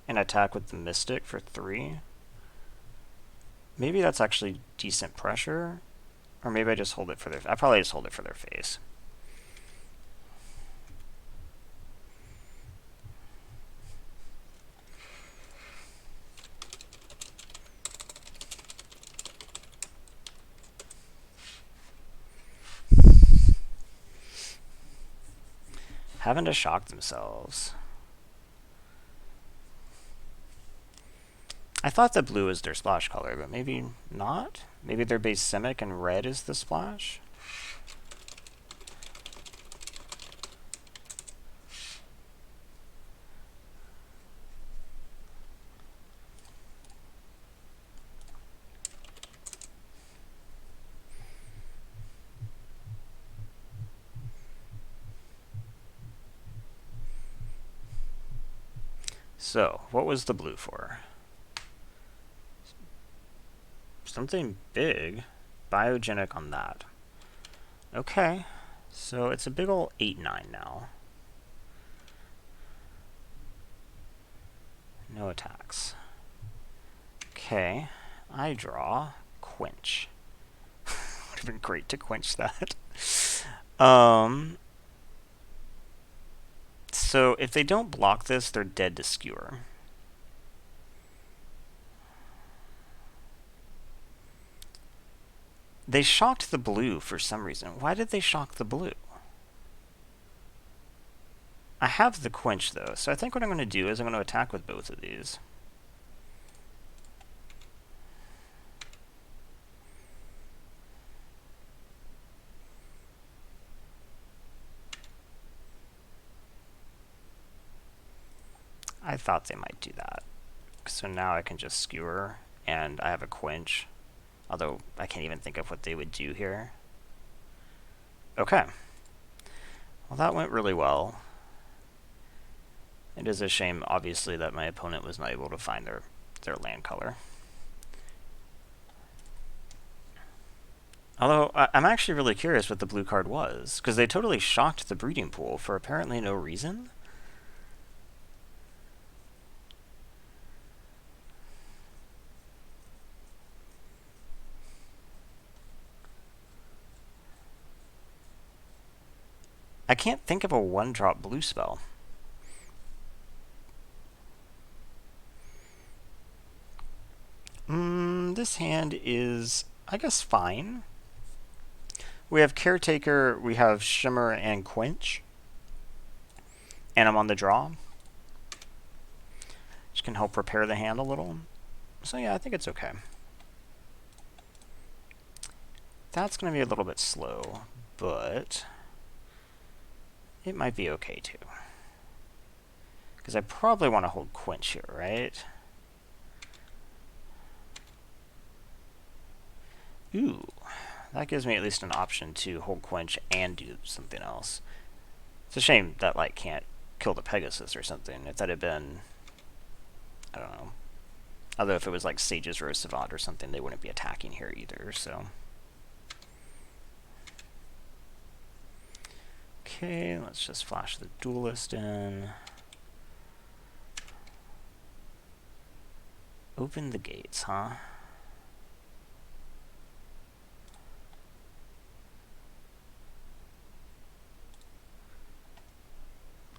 and attack with the Mystic for 3. Maybe that's actually decent pressure. Or maybe I just hold it for their... I probably just hold it for their face. Having to shock themselves. I thought the blue was their splash color, but maybe not? Maybe their base Simic and red is the splash? So, what was the blue for? Something big. Biogenic on that. Okay. So it's a big ol' 8-9 now. No attacks. Okay. I draw Quench. Would have been great to quench that. So if they don't block this, they're dead to skewer. They shocked the blue for some reason. Why did they shock the blue? I have the quench though, so I think what I'm going to do is I'm going to attack with both of these. I thought they might do that. So now I can just skewer, and I have a quench. Although I can't even think of what they would do here. Okay. Well, that went really well. It is a shame, obviously, that my opponent was not able to find their land color. Although, I'm actually really curious what the blue card was, because they totally shocked the breeding pool for apparently no reason. I can't think of a 1-drop blue spell. This hand is, I guess, fine. We have Caretaker, we have Shimmer and Quench. And I'm on the draw. Which can help prepare the hand a little. So yeah, I think it's okay. That's going to be a little bit slow, but it might be okay too. Because I probably want to hold Quench here, right? Ooh, that gives me at least an option to hold Quench and do something else. It's a shame that light can't kill the Pegasus or something. If that had been, I don't know. Although if it was like Sage's Rose Savant or something, they wouldn't be attacking here either, so. Okay, let's just flash the Duelist in. Open the gates, huh?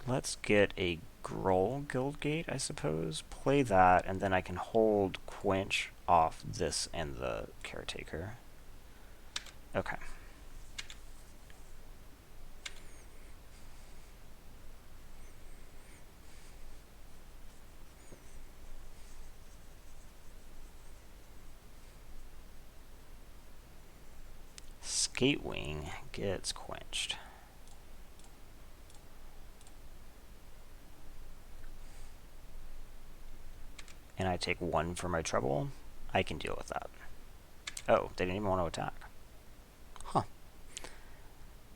Let's get a Groll Guildgate, I suppose. Play that, and then I can hold Quench off this and the Caretaker. Okay. Skatewing gets quenched. And I take 1 for my trouble. I can deal with that. Oh, they didn't even want to attack. Huh.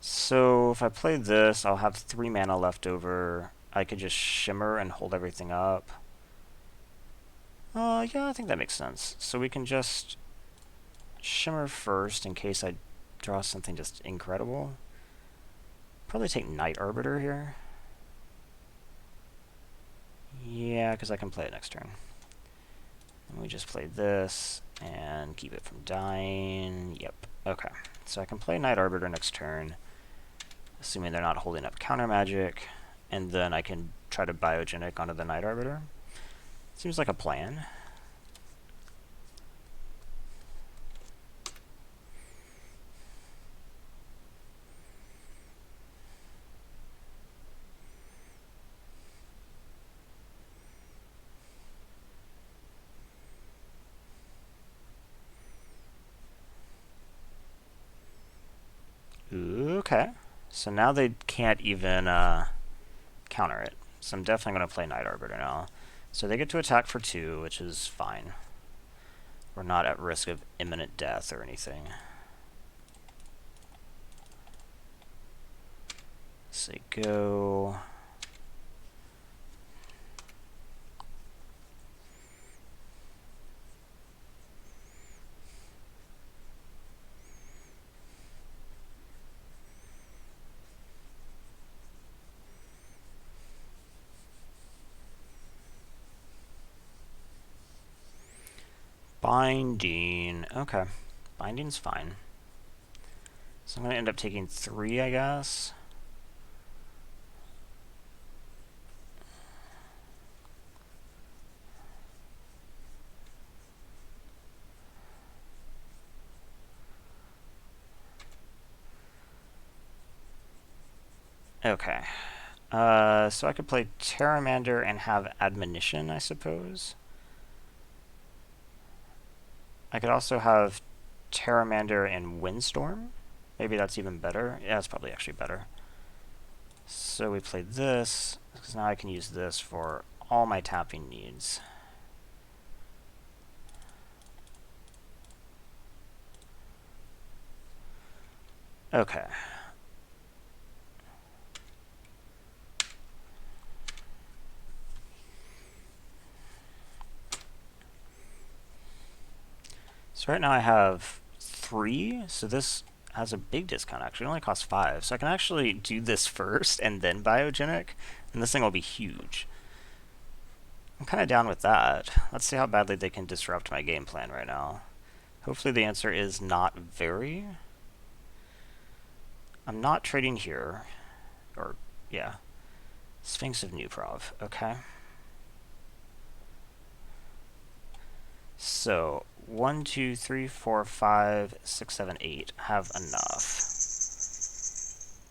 So if I play this, I'll have 3 mana left over. I could just Shimmer and hold everything up. Yeah, I think that makes sense. So we can just Shimmer first in case I draw something just incredible. Probably take Night Arbiter here. Yeah, because I can play it next turn. And we just play this and keep it from dying. Yep. Okay. So I can play Night Arbiter next turn, assuming they're not holding up counter magic, and then I can try to biogenic onto the Night Arbiter. Seems like a plan. Okay. So now they can't even counter it. So I'm definitely going to play Night Arbiter now. So they get to attack for 2, which is fine. We're not at risk of imminent death or anything. Say go. Binding. Okay. Binding's fine. So I'm going to end up taking 3, I guess. Okay. So I could play Terramander and have Admonition, I suppose. I could also have Terramander and Windstorm. Maybe that's even better. Yeah, it's probably actually better. So we played this, because now I can use this for all my tapping needs. Okay. So right now I have 3, so this has a big discount actually. It only costs 5. So I can actually do this first and then biogenic, and this thing will be huge. I'm kind of down with that. Let's see how badly they can disrupt my game plan right now. Hopefully the answer is not very. I'm not trading here. Or, yeah. Sphinx of Nuprov. Okay. So, 1, 2, 3, 4, 5, 6, 7, 8 have enough.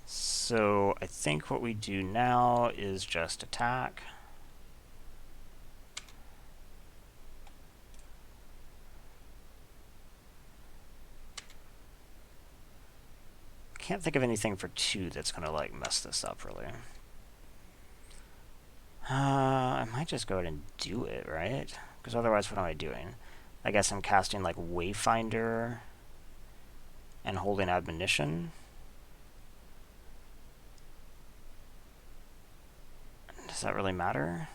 So, I think what we do now is just attack. Can't think of anything for 2 that's going to, like, mess this up, really. I might just go ahead and do it, right? Because otherwise, what am I doing? I guess I'm casting, like, Wayfinder and holding Admonition. Does that really matter?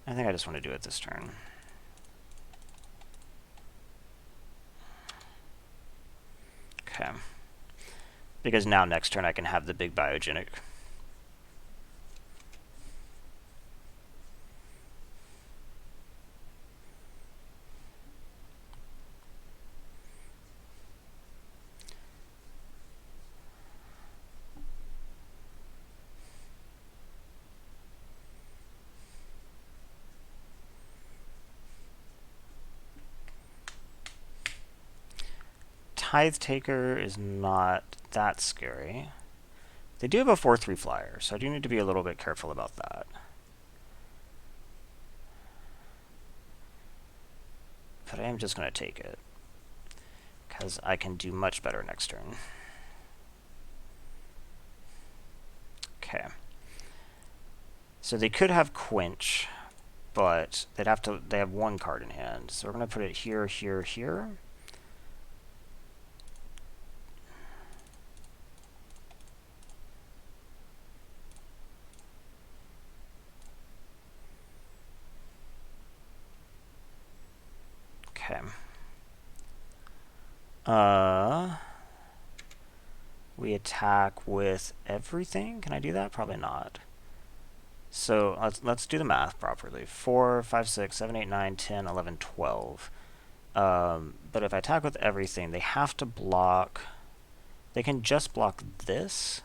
I think I just want to do it this turn. Okay. Because now next turn I can have the big biogenic. Tithe Taker is not that scary. They do have a 4/3 flyer, so I do need to be a little bit careful about that. But I am just going to take it, because I can do much better next turn. Okay. So they could have Quench, but they have 1 card in hand. So we're going to put it here, here, here. Okay. We attack with everything? Can I do that? Probably not. So let's do the math properly. 4, 5, 6, 7, 8, 9, 10, 11, 12. But if I attack with everything, they have to block... They can just block this,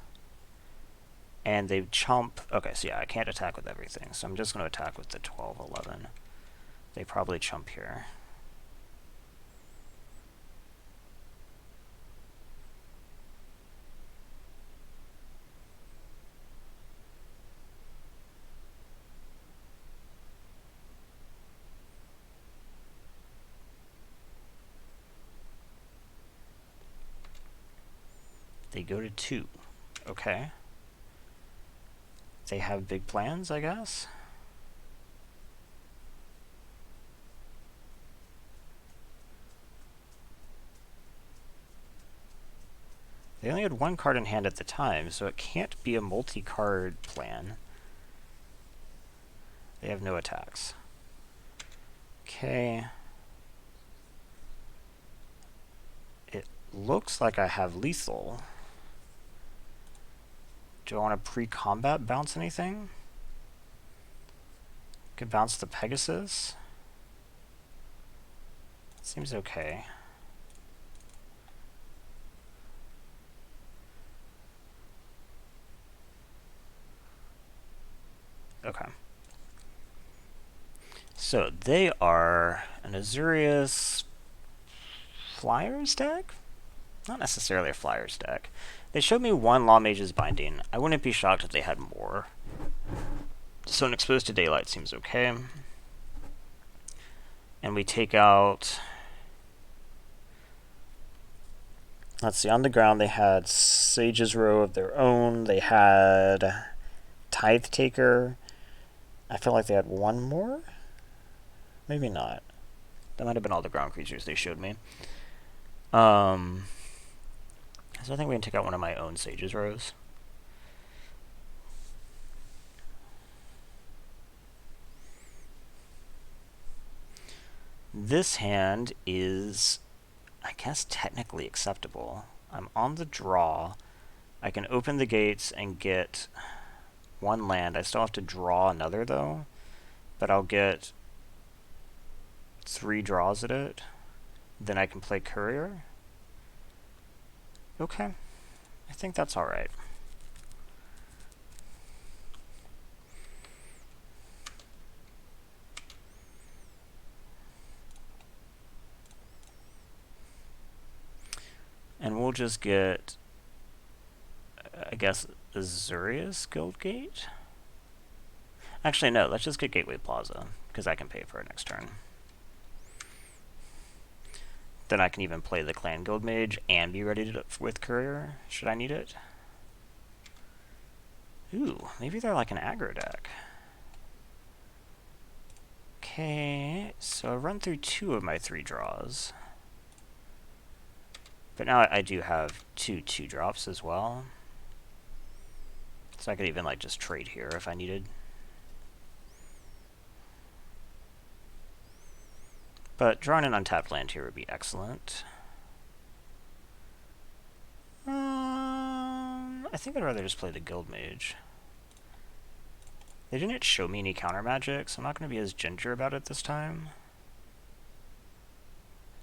and they chump... Okay, so yeah, I can't attack with everything, so I'm just going to attack with the 12, 11. They probably chump here. They go to 2. Okay. They have big plans, I guess? They only had one card in hand at the time, so it can't be a multi-card plan. They have no attacks. Okay. It looks like I have lethal. Do I want to pre-combat bounce anything? Could bounce the Pegasus. Seems okay. Okay. So they are an Azurius Flyers deck? Not necessarily a Flyers deck. They showed me one Law Mage's Binding. I wouldn't be shocked if they had more. So an Exposed to Daylight seems okay. And we take out... Let's see, on the ground they had Sage's Row of their own. They had Tithe Taker. I feel like they had one more? Maybe not. That might have been all the ground creatures they showed me. So I think we can take out one of my own Sage's Rows. This hand is, I guess, technically acceptable. I'm on the draw. I can open the gates and get one land. I still have to draw another, though. But I'll get 3 draws at it. Then I can play Courier. Okay. I think that's alright. And we'll just get, I guess, Azurius Guildgate? Actually, no, let's just get Gateway Plaza, because I can pay for it next turn. Then I can even play the Clan Guild Mage and be ready to with Courier, should I need it. Ooh, maybe they're like an aggro deck. Okay, so I run through 2 of my 3 draws. But now I do have 2 2-drops as well. So I could even like just trade here if I needed. But drawing an untapped land here would be excellent. I think I'd rather just play the Guild Mage. They didn't show me any counter magic, so I'm not going to be as ginger about it this time.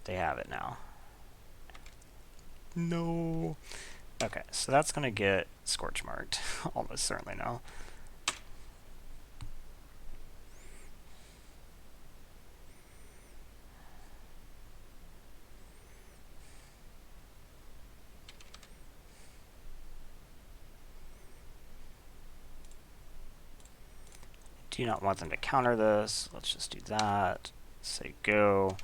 They have it now. No. Okay, so that's going to get Scorch Marked. Almost certainly now. Do not want them to counter this. Let's just do that. Say go.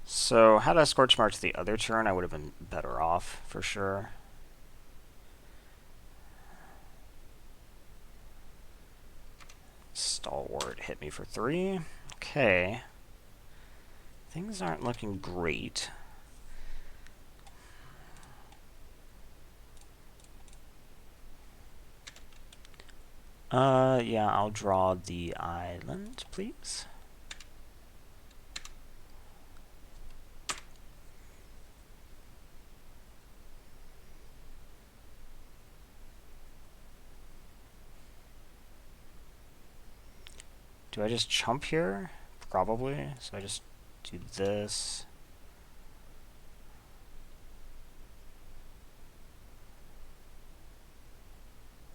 So had I Scorch Marked the other turn, I would have been better off for sure. Stalwart hit me for 3. Okay. Things aren't looking great. Yeah, I'll draw the island, please. Do I just chump here? Probably. So I just do this.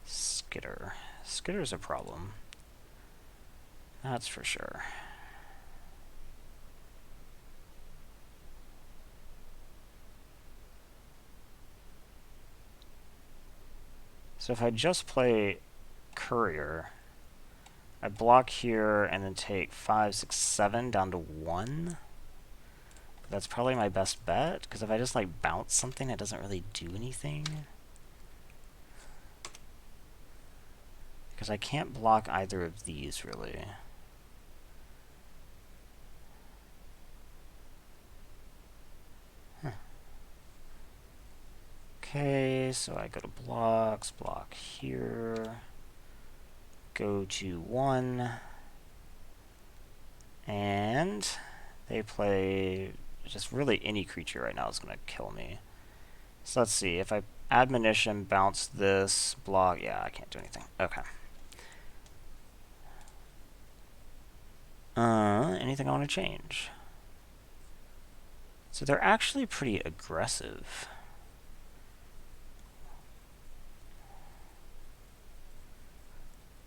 Skitter. Skitter's a problem. That's for sure. So if I just play Courier, I block here and then take 5, 6, 7 down to 1. That's probably my best bet, because if I just like bounce something, it doesn't really do anything. Because I can't block either of these, really. Huh. Okay, so I go to blocks, block here, go to 1, and they play just really any creature right now is going to kill me. So let's see, if I admonition, bounce this, block, yeah, I can't do anything. Okay. Anything I want to change? So they're actually pretty aggressive.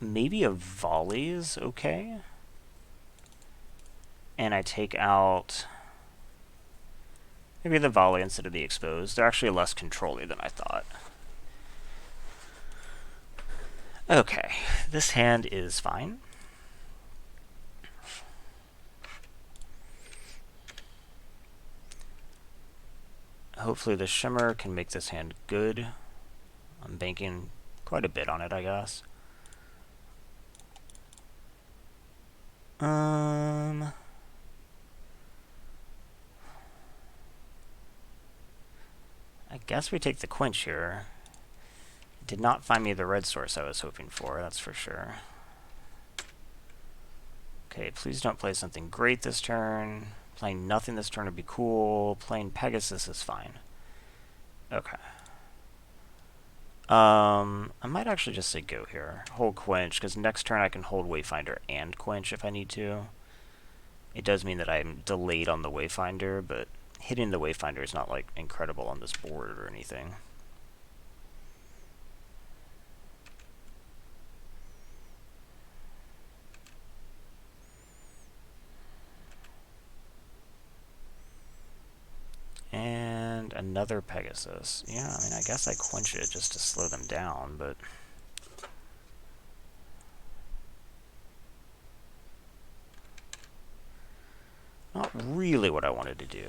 Maybe a volley is okay. And I take out maybe the volley instead of the exposed. They're actually less control-y than I thought. Okay, this hand is fine. Hopefully the Shimmer can make this hand good. I'm banking quite a bit on it, I guess. I guess we take the Quench here. It did not find me the red source I was hoping for, that's for sure. Okay, please don't play something great this turn. Playing nothing this turn would be cool. Playing Pegasus is fine. Okay. I might actually just say go here. Hold Quench, because next turn I can hold Wayfinder and Quench if I need to. It does mean that I'm delayed on the Wayfinder, but hitting the Wayfinder is not, like, incredible on this board or anything. And another Pegasus. Yeah, I mean, I guess I Quench it just to slow them down, but... not really what I wanted to do.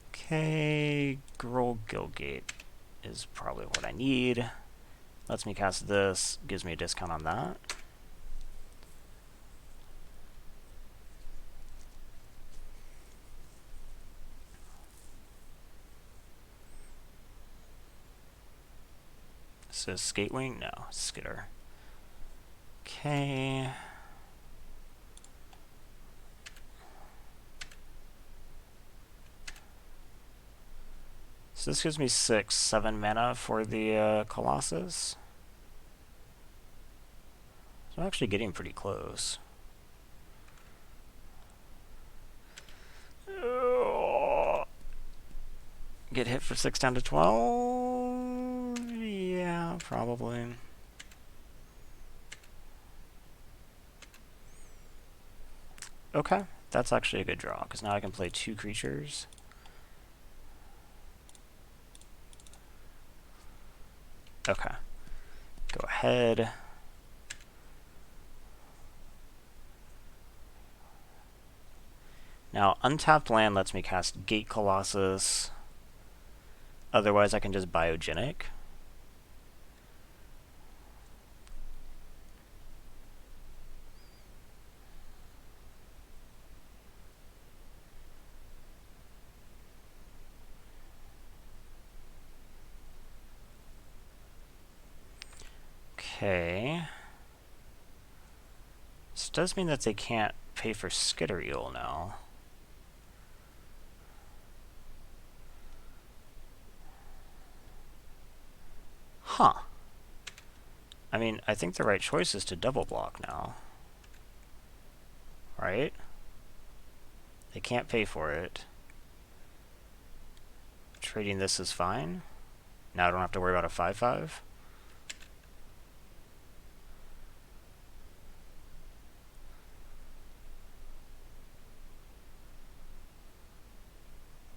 Okay, Groll Guildgate is probably what I need. Lets me cast this, gives me a discount on that. So Skatewing? No, Skitter. Okay. So this gives me 6, 7 mana for the Colossus. So I'm actually getting pretty close. Get hit for 6 down to 12? Yeah, probably. Okay, that's actually a good draw, because now I can play 2 creatures. Okay. Go ahead. Now, untapped land lets me cast Gate Colossus. Otherwise, I can just Biogenic. Okay. This does mean that they can't pay for Skitter Eel now. Huh. I mean, I think the right choice is to double block now. Right? They can't pay for it. Trading this is fine. Now I don't have to worry about a 5/5.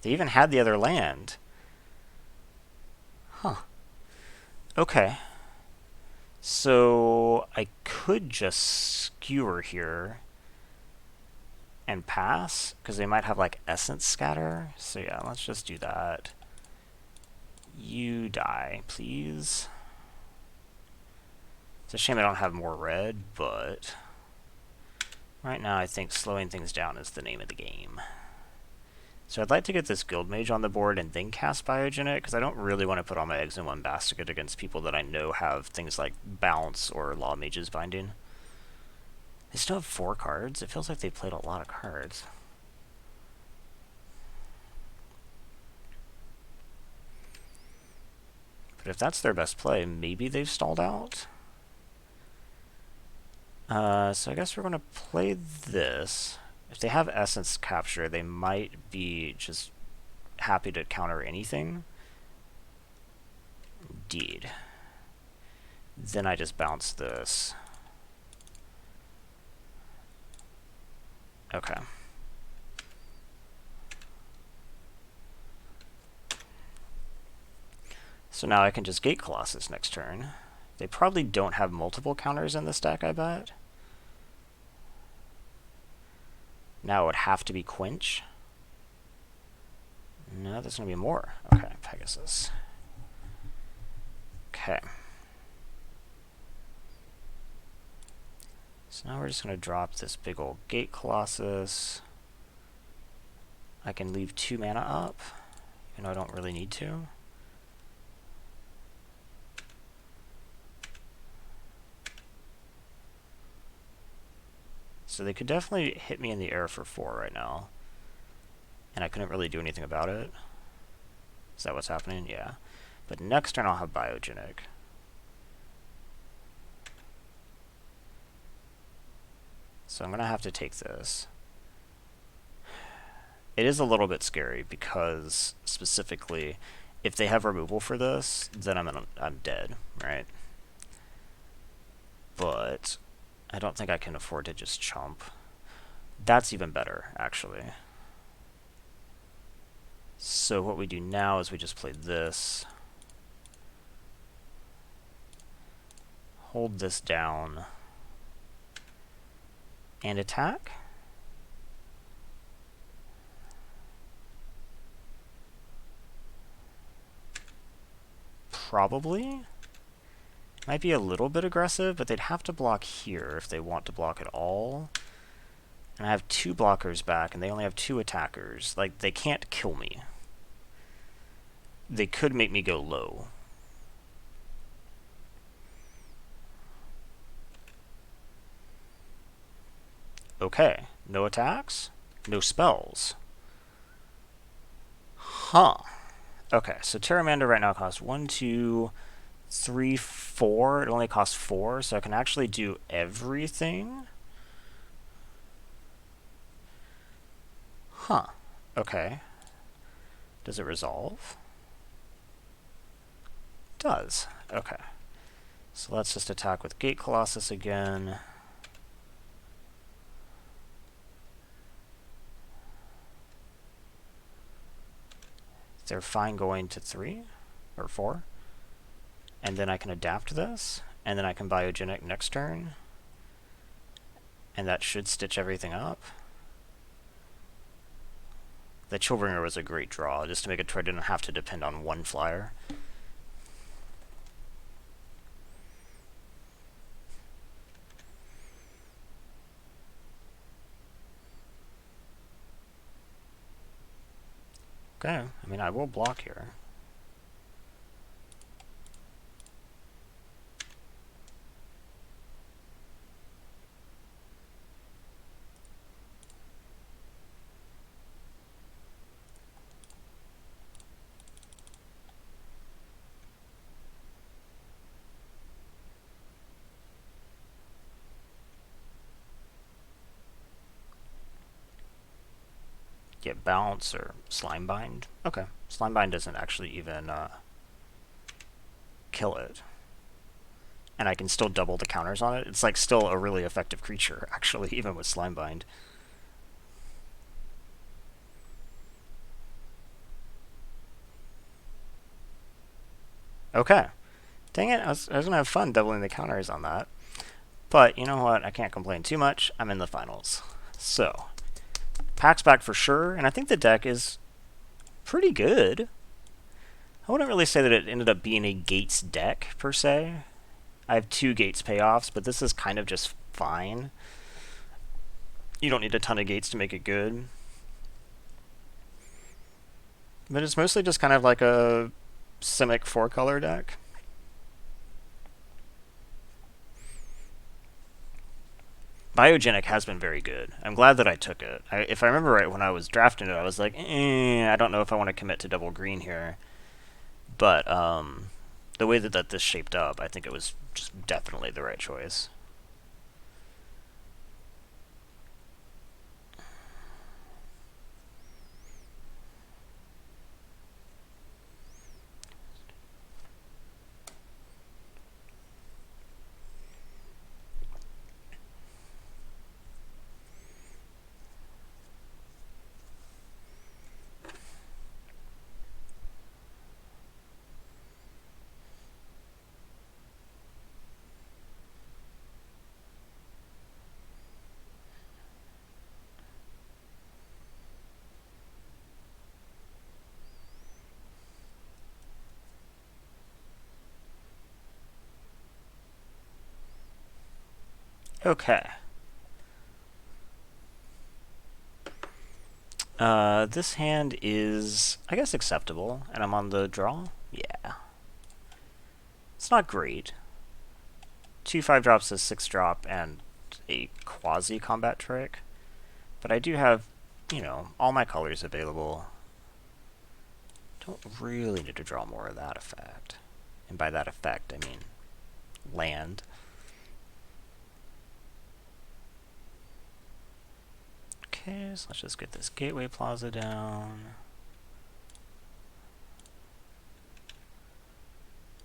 They even had the other land. Huh. Okay. So I could just skewer here and pass, because they might have like essence scatter. So yeah, let's just do that. You die, please. It's a shame I don't have more red, but right now I think slowing things down is the name of the game. So I'd like to get this Guild Mage on the board and then cast Biogenic, because I don't really want to put all my eggs in one basket against people that I know have things like Bounce or Law Mage's Binding. They still have 4 cards. It feels like they played a lot of cards. But if that's their best play, maybe they've stalled out. So I guess we're going to play this. If they have Essence Capture, they might be just happy to counter anything. Indeed. Then I just bounce this. Okay. So now I can just Gate Colossus next turn. They probably don't have multiple counters in this deck, I bet. Now it would have to be Quench. No, there's going to be more. Okay, Pegasus. Okay. So now we're just going to drop this big old Gate Colossus. I can leave 2 mana up, even though I don't really need to. So they could definitely hit me in the air for 4 right now. And I couldn't really do anything about it. Is that what's happening? Yeah. But next turn I'll have Biogenic. So I'm going to have to take this. It is a little bit scary because, specifically, if they have removal for this, then I'm dead, right? But I don't think I can afford to just chump. That's even better, actually. So what we do now is we just play this. Hold this down. And attack? Probably. Might be a little bit aggressive, but they'd have to block here if they want to block at all. And I have 2 blockers back, and they only have 2 attackers. Like, they can't kill me. They could make me go low. Okay, no attacks, no spells. Huh. Okay, so Terramander right now costs 1, 2, 3, 4. It only costs 4, so I can actually do everything. Huh. Okay. Does it resolve? It does. Okay. So let's just attack with Gate Colossus again. They're fine going to 3 or 4. And then I can adapt this, and then I can Biogenic next turn. And that should stitch everything up. The Chillbringer was a great draw, just to make it so I didn't have to depend on one flyer. Okay, I mean, I will block here. Get bounce or slime bind. Okay, slime bind doesn't actually even kill it, and I can still double the counters on it. It's like still a really effective creature, actually, even with slime bind. Okay. Dang it, I was going to have fun doubling the counters on that. But you know what? I can't complain too much. I'm in the finals. So, pack's back for sure, and I think the deck is pretty good. I wouldn't really say that it ended up being a Gates deck, per se. I have 2 Gates payoffs, but this is kind of just fine. You don't need a ton of Gates to make it good. But it's mostly just kind of like a Simic 4-color deck. Biogenic has been very good. I'm glad that I took it. If I remember right, when I was drafting it, I was like, I don't know if I want to commit to double green here. But the way that this shaped up, I think it was just definitely the right choice. Okay. This hand is, I guess, acceptable, and I'm on the draw? Yeah. It's not great. 2 5-drops, a 6-drop, and a quasi-combat trick. But I do have, all my colors available. Don't really need to draw more of that effect. And by that effect, I mean land. Okay, so let's just get this Gateway Plaza down.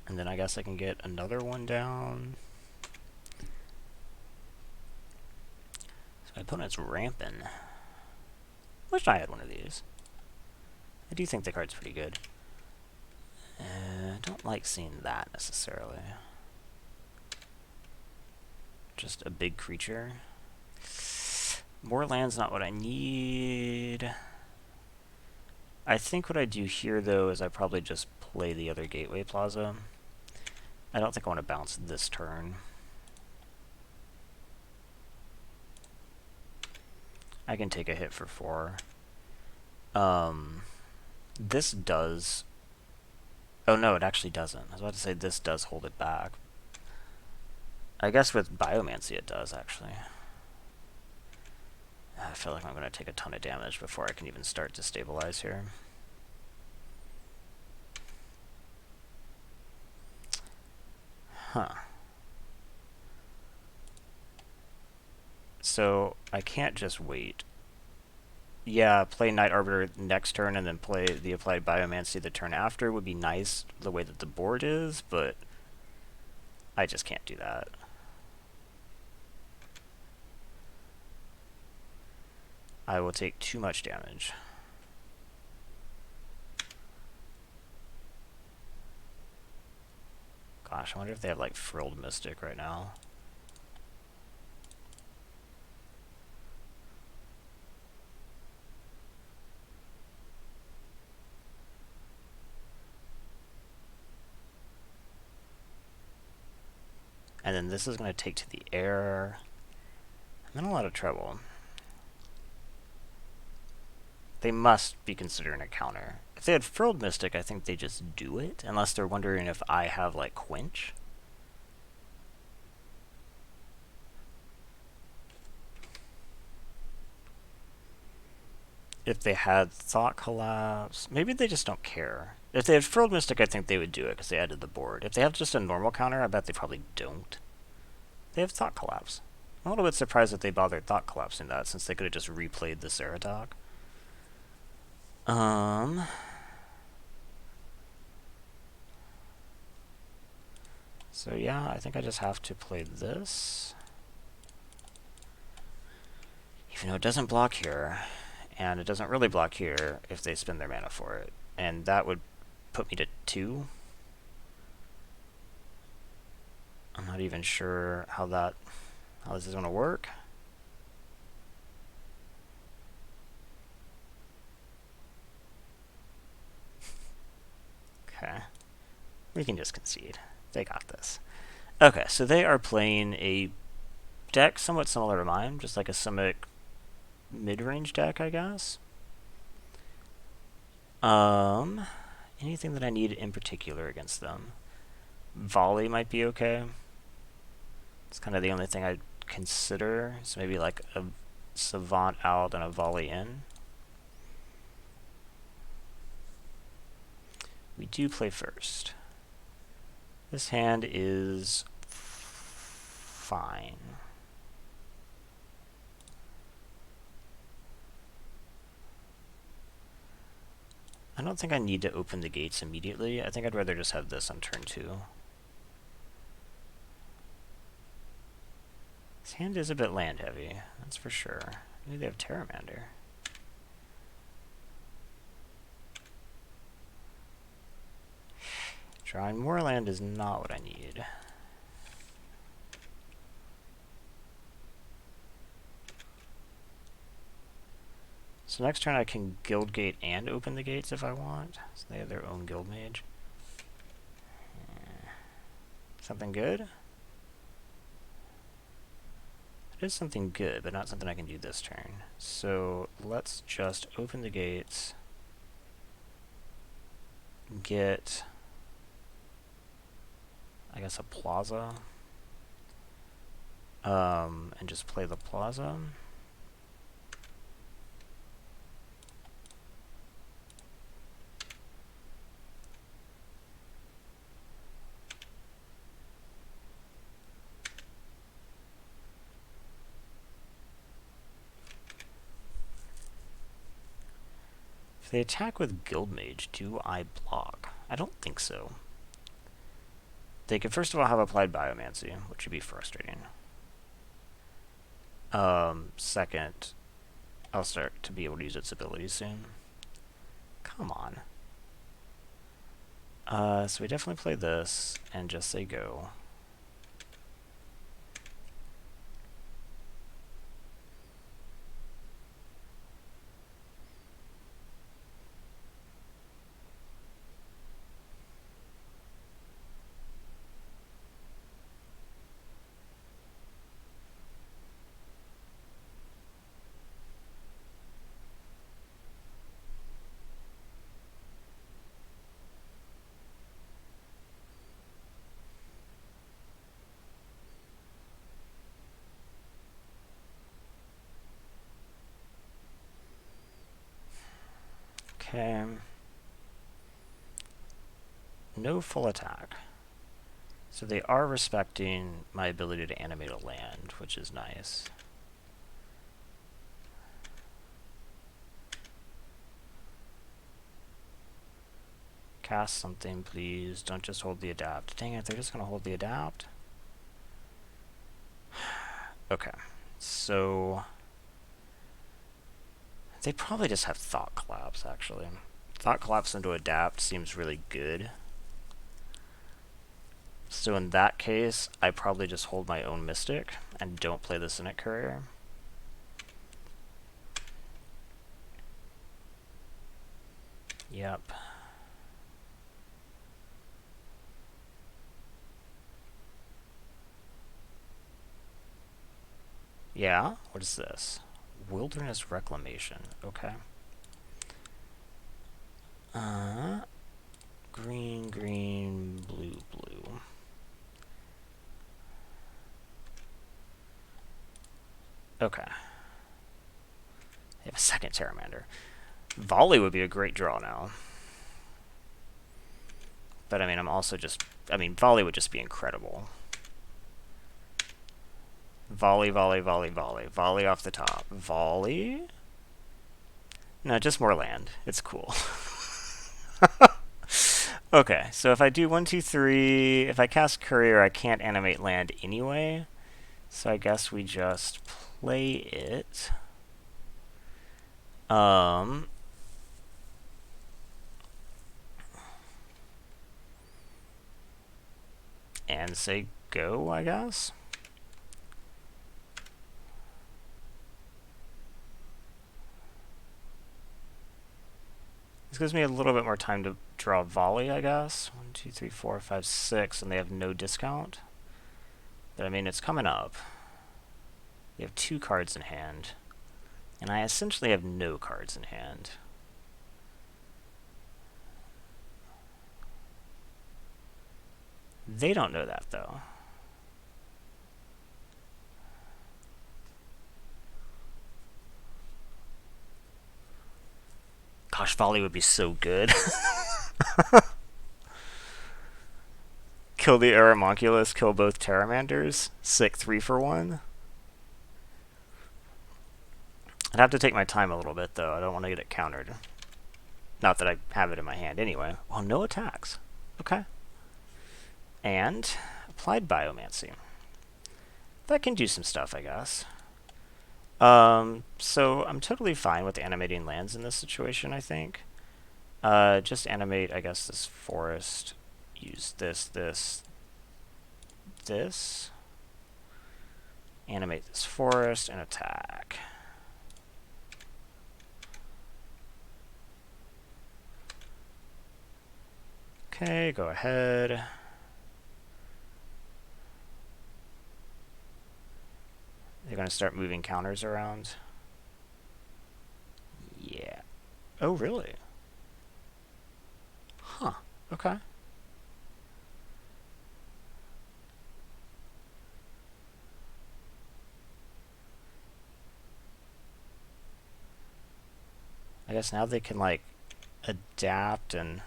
And then I guess I can get another one down. So my opponent's ramping. Wish I had one of these. I do think the card's pretty good. Don't like seeing that necessarily. Just a big creature. More land's not what I need. I think what I do here, though, is I probably just play the other Gateway Plaza. I don't think I want to bounce this turn. I can take a hit for 4. This does... Oh, no, it actually doesn't. I was about to say this does hold it back. I guess with Biomancy it does, actually. I feel like I'm going to take a ton of damage before I can even start to stabilize here. Huh. So, I can't just wait. Yeah, play Night Arbiter next turn and then play the Applied Biomancy the turn after would be nice the way that the board is, but I just can't do that. I will take too much damage. Gosh, I wonder if they have like Frilled Mystic right now. And then this is going to take to the air. I'm in a lot of trouble. They must be considering a counter. If they had Frilled Mystic, I think they just do it, unless they're wondering if I have, like, Quench. If they had Thought Collapse, maybe they just don't care. If they had Frilled Mystic, I think they would do it, because they added the board. If they have just a normal counter, I bet they probably don't. They have Thought Collapse. I'm a little bit surprised that they bothered Thought Collapsing that, since they could have just replayed the Ceratok. Um... So yeah, I think I just have to play this. Even though it doesn't block here, and it doesn't really block here if they spend their mana for it. And that would put me to 2. I'm not even sure how this is going to work. Okay. We can just concede. They got this. Okay, so they are playing a deck somewhat similar to mine, just like a Simic mid-range deck, I guess. Anything that I need in particular against them? Volley might be okay. It's kind of the only thing I'd consider. So maybe like a Savant out and a Volley in. We do play first. This hand is fine. I don't think I need to open the gates immediately. I think I'd rather just have this on turn 2. This hand is a bit land heavy, that's for sure. Maybe they have Terramander. Drawing more land is not what I need. So next turn I can Guild Gate and open the gates if I want. So they have their own Guild Mage. Something good? It is something good, but not something I can do this turn. So let's just open the gates. Get, I guess, a Plaza. And just play the Plaza. If they attack with Guild Mage, do I block? I don't think so. They could first of all have Applied Biomancy, which would be frustrating. Second, I'll start to be able to use its abilities soon. Come on. So we definitely play this, and just say go. Okay. No full attack. So they are respecting my ability to animate a land, which is nice. Cast something, please. Don't just hold the adapt. Dang it, they're just going to hold the adapt. Okay, so they probably just have Thought Collapse, actually. Thought Collapse into adapt seems really good. So in that case, I probably just hold my own Mystic and don't play the Cynic Courier. Yep. Yeah? What is this? Wilderness Reclamation. Okay. Green, green, blue, blue. Okay. They have a second Terramander. Volley would be a great draw now. But I mean, I'm also just... I mean, Volley would just be incredible. Volley, volley, volley, volley. Volley off the top. Volley? No, just more land. It's cool. Okay, so if I do 1, 2, 3, if I cast Courier, I can't animate land anyway. So I guess we just play it. And say go, I guess. This gives me a little bit more time to draw a volley, I guess. 1, 2, 3, 4, 5, 6, and they have no discount. But I mean, it's coming up. They have 2 cards in hand. And I essentially have no cards in hand. They don't know that, though. Gosh, volley would be so good. Kill the Aeromonculus, kill both Terramanders. Sick 3 for 1. I'd have to take my time a little bit, though. I don't want to get it countered. Not that I have it in my hand anyway. Well, no attacks. Okay. And applied Biomancy. That can do some stuff, I guess. So I'm totally fine with animating lands in this situation, I think. Just animate, I guess, this forest. Use this. Animate this forest and attack. Okay, go ahead. They're going to start moving counters around. Yeah. Oh, really? Huh. Okay. I guess now they can, like, adapt and...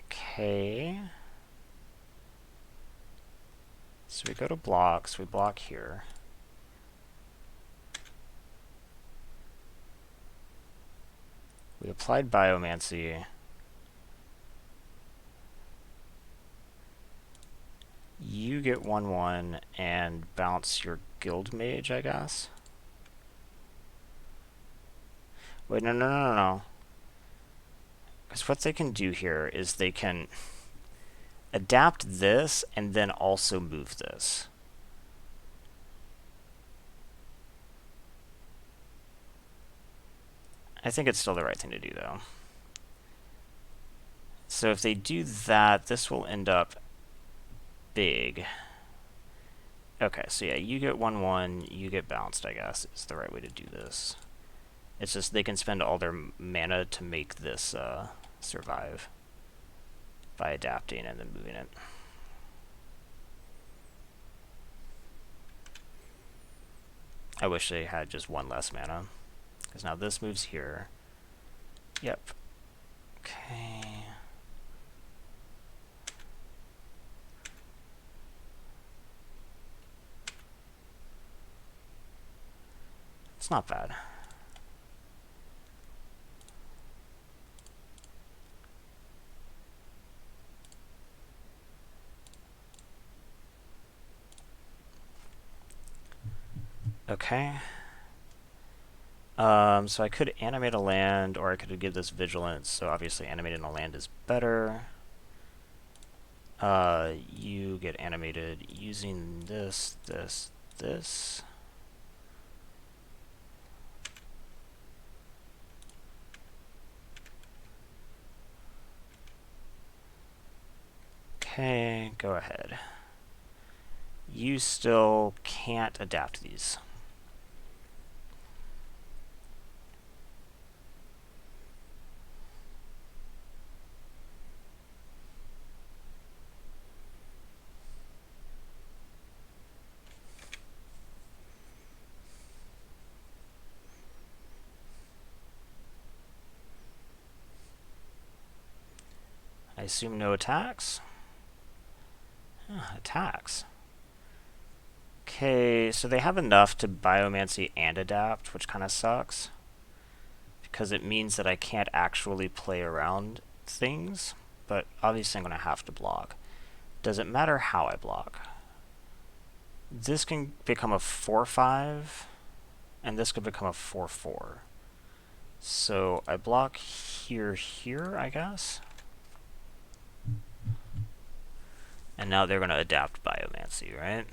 Okay. So we go to blocks, we block here. We applied Biomancy. You get 1/1 and bounce your Guild Mage, I guess. Wait, no. Because what they can do here is they can adapt this and then also move this. I think it's still the right thing to do, though. So if they do that, this will end up big. Okay, so yeah, you get 1/1, you get bounced, I guess, is the right way to do this. It's just they can spend all their mana to make this survive by adapting and then moving it. I wish they had just 1 less mana. Because now this moves here. Yep. Okay. It's not bad. Okay. So I could animate a land, or I could give this vigilance, so obviously animating a land is better. You get animated using this. Okay, go ahead. You still can't adapt these. I assume no attacks? Attacks. Okay, so they have enough to Biomancy and adapt, which kind of sucks. because it means that I can't actually play around things, but obviously I'm going to have to block. Does it matter how I block? This can become a 4-5, and this could become a 4-4. So I block here, I guess? And now they're going to adapt Biomancy, right?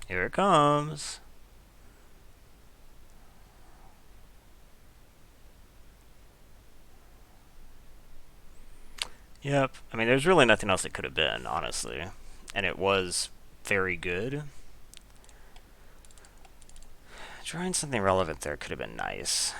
Here it comes. Yep. I mean, there's really nothing else it could have been, honestly. And it was very good. Drawing something relevant there could have been nice.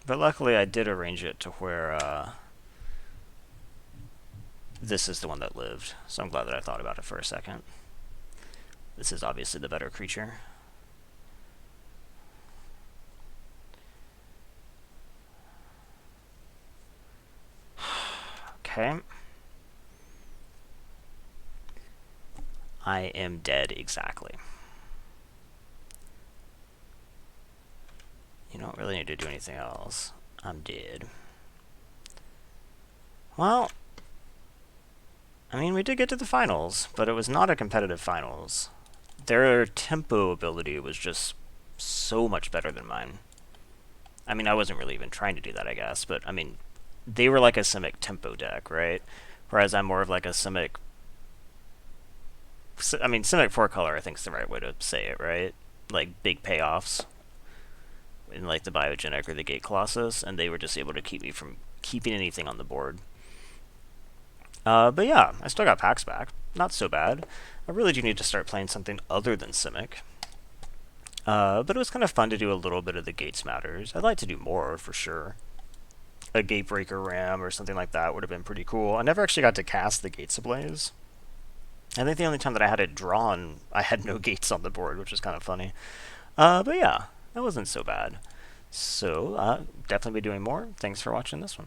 But luckily I did arrange it to where this is the one that lived. So I'm glad that I thought about it for a second. This is obviously the better creature. Okay. I am dead exactly. You don't really need to do anything else. I'm dead. Well, I mean, we did get to the finals, but it was not a competitive finals. Their tempo ability was just so much better than mine. I mean, I wasn't really even trying to do that, I guess, but I mean, they were like a Simic tempo deck, right? Whereas I'm more of like a Simic. I mean, Simic 4-color, I think is the right way to say it, right? Like big payoffs in like the Biogenic or the Gate Colossus, and they were just able to keep me from keeping anything on the board. But yeah, I still got packs back. Not so bad. I really do need to start playing something other than Simic. But it was kind of fun to do a little bit of the Gates Matters. I'd like to do more, for sure. A Gatebreaker Ram or something like that would have been pretty cool. I never actually got to cast the Gates Ablaze. I think the only time that I had it drawn, I had no gates on the board, which was kind of funny. But yeah, that wasn't so bad. So, definitely be doing more. Thanks for watching this one.